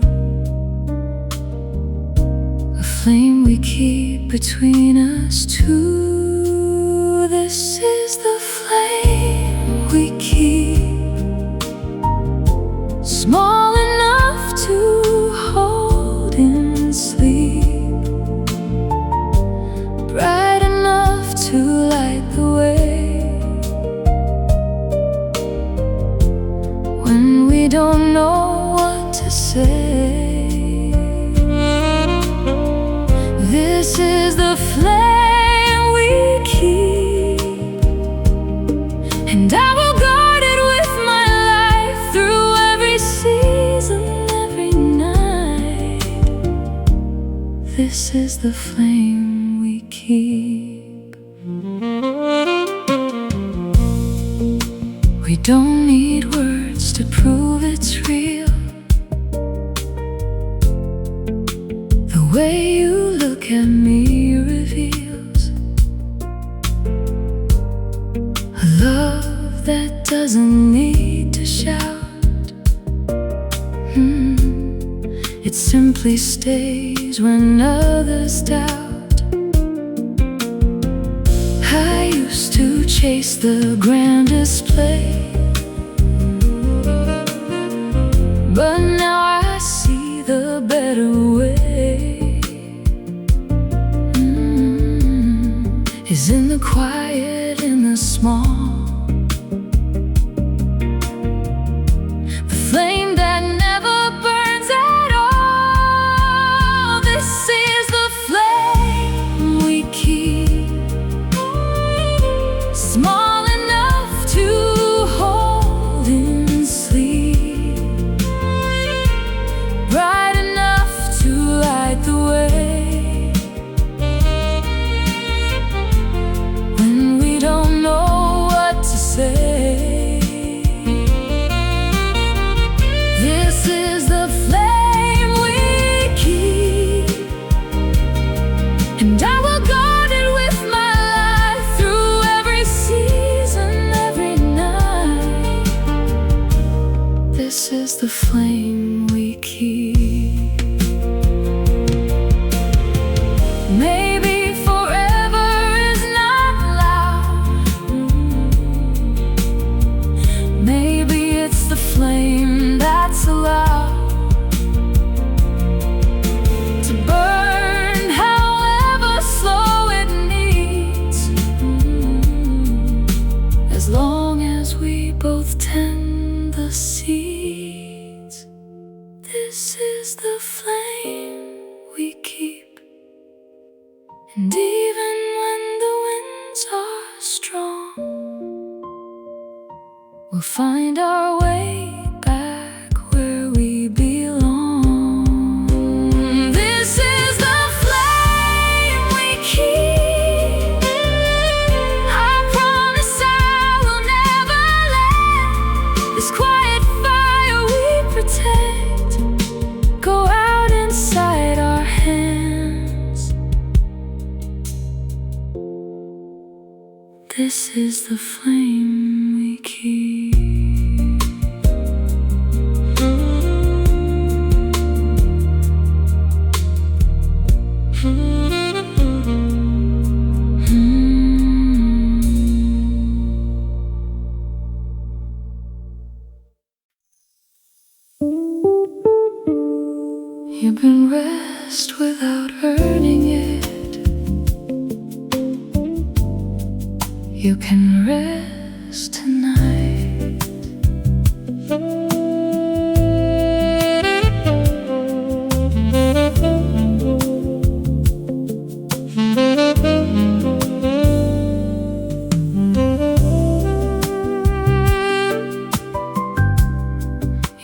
a flame we keep between us two. This is the flame we keep, small enough to hold in sleep, bright enough to light the way. When we don't know what to say, the flame we keep, and I will guard it with my life through every season, every night. This is the flame we keep. We don't need words to prove it's real. The way you look at me reveals a love that doesn't need to shout. It simply stays when others doubt. I used to chase the grand display, but now I see the better way. Is in the quiet, in the small, the flame that never burns at all. This is the flame we keep, small enough to hold in sleep, bright enough to light the way. This is the flame we keep, and I will guard it with my life through every season, every night. This is the flame we keep. Maybe forever is not loud. Maybe it's the flame that's allowed to burn however slow it needs, as long as we both tend the seeds. This is the flame we keep, and even when the winds are strong, we'll find our way back where we belong. This is the flame we keep. I promise I will never let this quiet fire we protect go out inside our hands. This is the flame we keep. You can rest without earning it. You can rest tonight.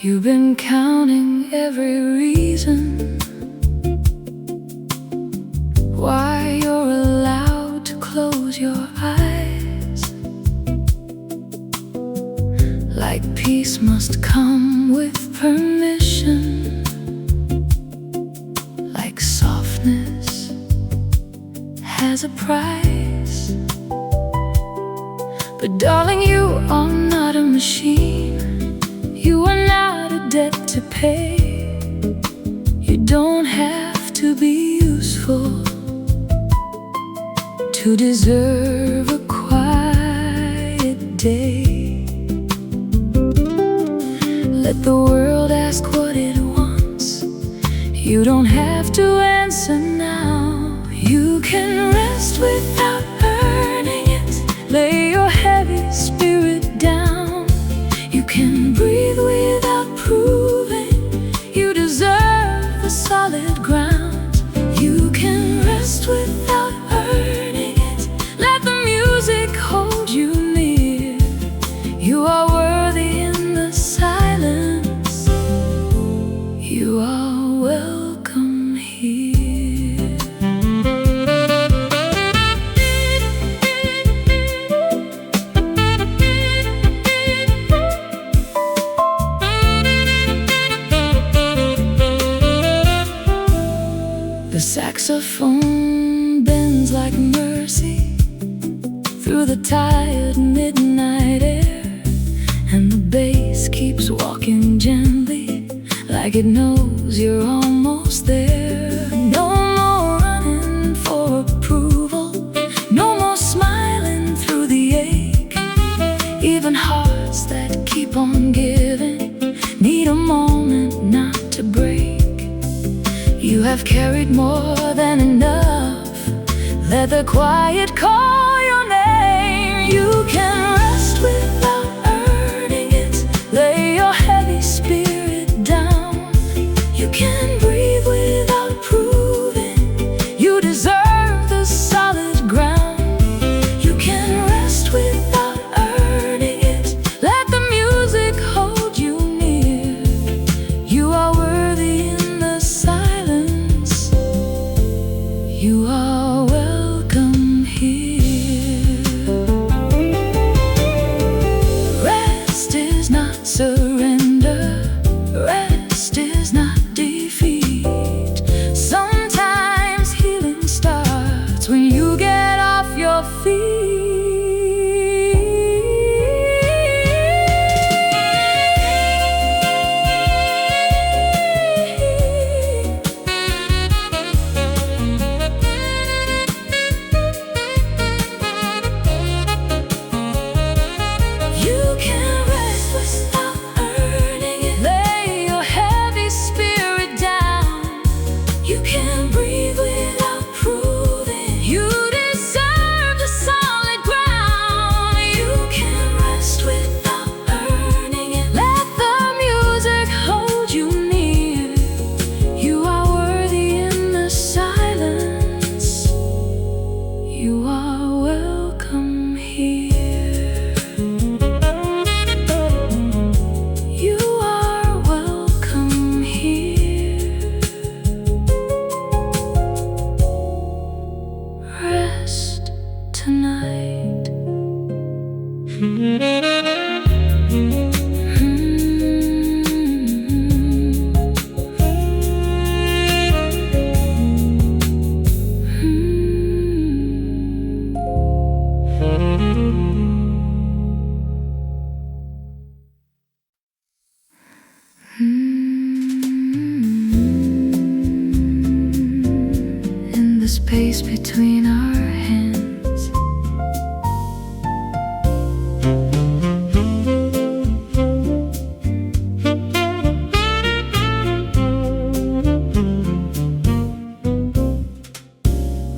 You've been counting every reason why you're allowed to close your eyes. Like peace must come with permission, like softness has a price. But darling, you are not a machine. You are not a debt to pay. You don't have to be useful to deserve a quiet day. Let the world ask what it wants. You don't have to answer now. You can rest without earning it. Lay your heavy spirit down. You can breathe without proving you deserve the solid ground. You can rest without The saxophone bends like mercy through the tired midnight air, and the bass keeps walking gently like it knows you're almost there. No more running for approval, no more smiling through the ache. Even hearts that keep on giving need a moment not to break. You have carried more than enough. Let the quiet call your name. You can rest without earning it. Lay your heavy spirit down. You can breathe without proving you deserve the solid ground. You can rest without earning it. Let the music hold you near. You are worthy in the silence. You are welcome here. Rest is not surrender. Rest is not defeat. Sometimes healing starts when you get off your feet. You can rest without earning it. Lay your heavy spirit down. You can breathe without proving you deserve the solid ground. You can rest without earning it. Let the music hold you near. You are worthy in the silence. You are welcome here. You are welcome here. Rest tonight. In the space between our hands,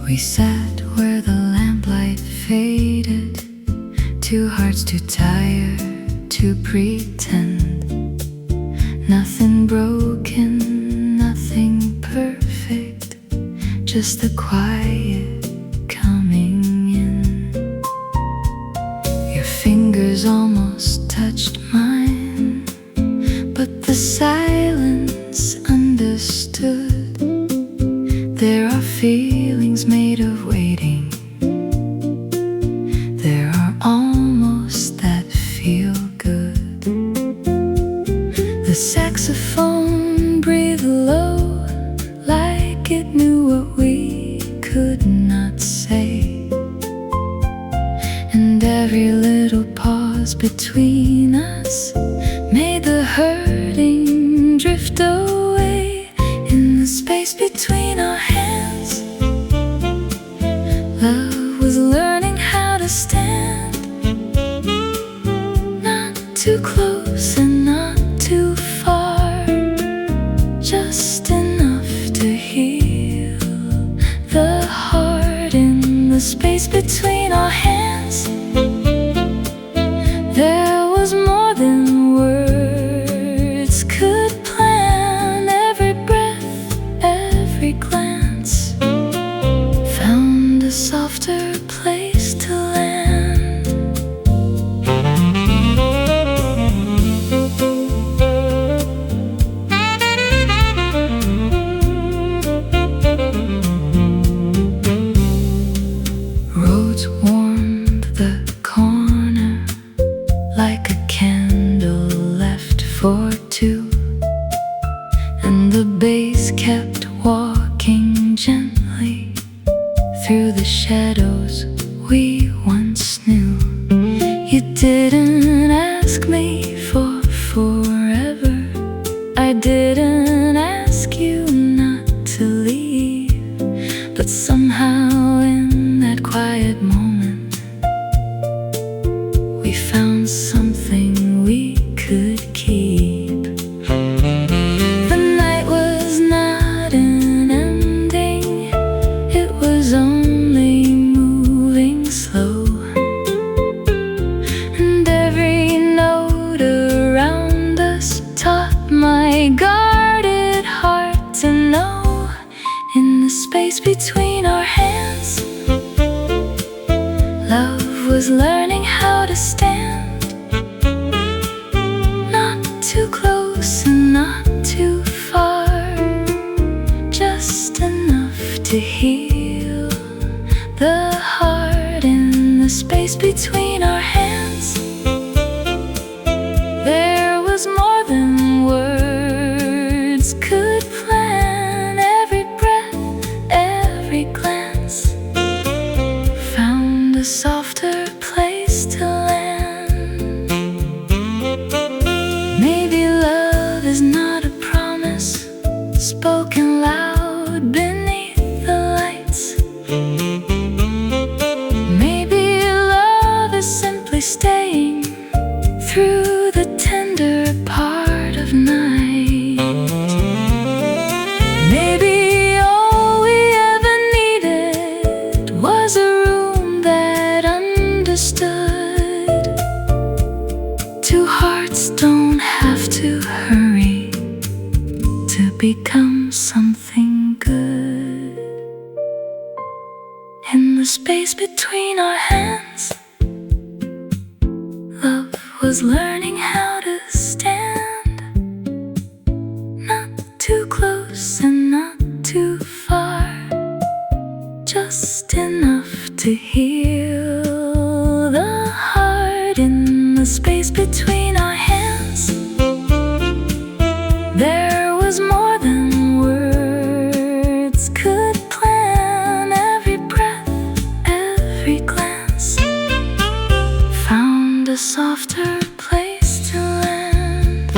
we sat where the lamplight faded, two hearts too tired to pretend. Nothing broken, nothing perfect, just the quiet coming in. Your fingers almost touched mine, but the silence understood. There are feelings made of waiting. There are almost that feel good. The saxophone breathed low, like it knew what we could not say. And every little pause between us made the hurting drift away. In the space between our hands, love was learning how to stand. Not too close and not too far, just enough to heal the heart. In the space between our hands, there was more than words could plan. Every breath, every glance found a softer place to land. Rhodes warmed the corner like a candle left for two, and the bass kept walking walking gently through the shadows we once knew. You didn't ask me for forever. I didn't ask you not to leave. But somehow in that quiet moment, we found something we could keep. The night was not an ending, it was only moving slow. And every note around us taught my guarded heart to know. In the space between our hands, love was learning how to stand. Not too close and not too far, just enough to heal the heart. In the space between our hands, there was more than words could plan. Every breath, every glance found a softer place to land. Maybe love is not a promise spoken loud beneath the lights. Maybe love is simply staying through the tender part of night. Maybe all we ever needed was a room that understood. Two hearts don't have to hurry to become something good. In the space between our hands, love was learning how to stand. Not too close and not too far, just enough to heal the heart. In the space between our hands, there was more than words could plan. Every breath, every glance found a softer place to land.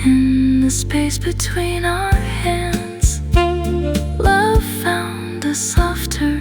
In the space between our hands, love found a softer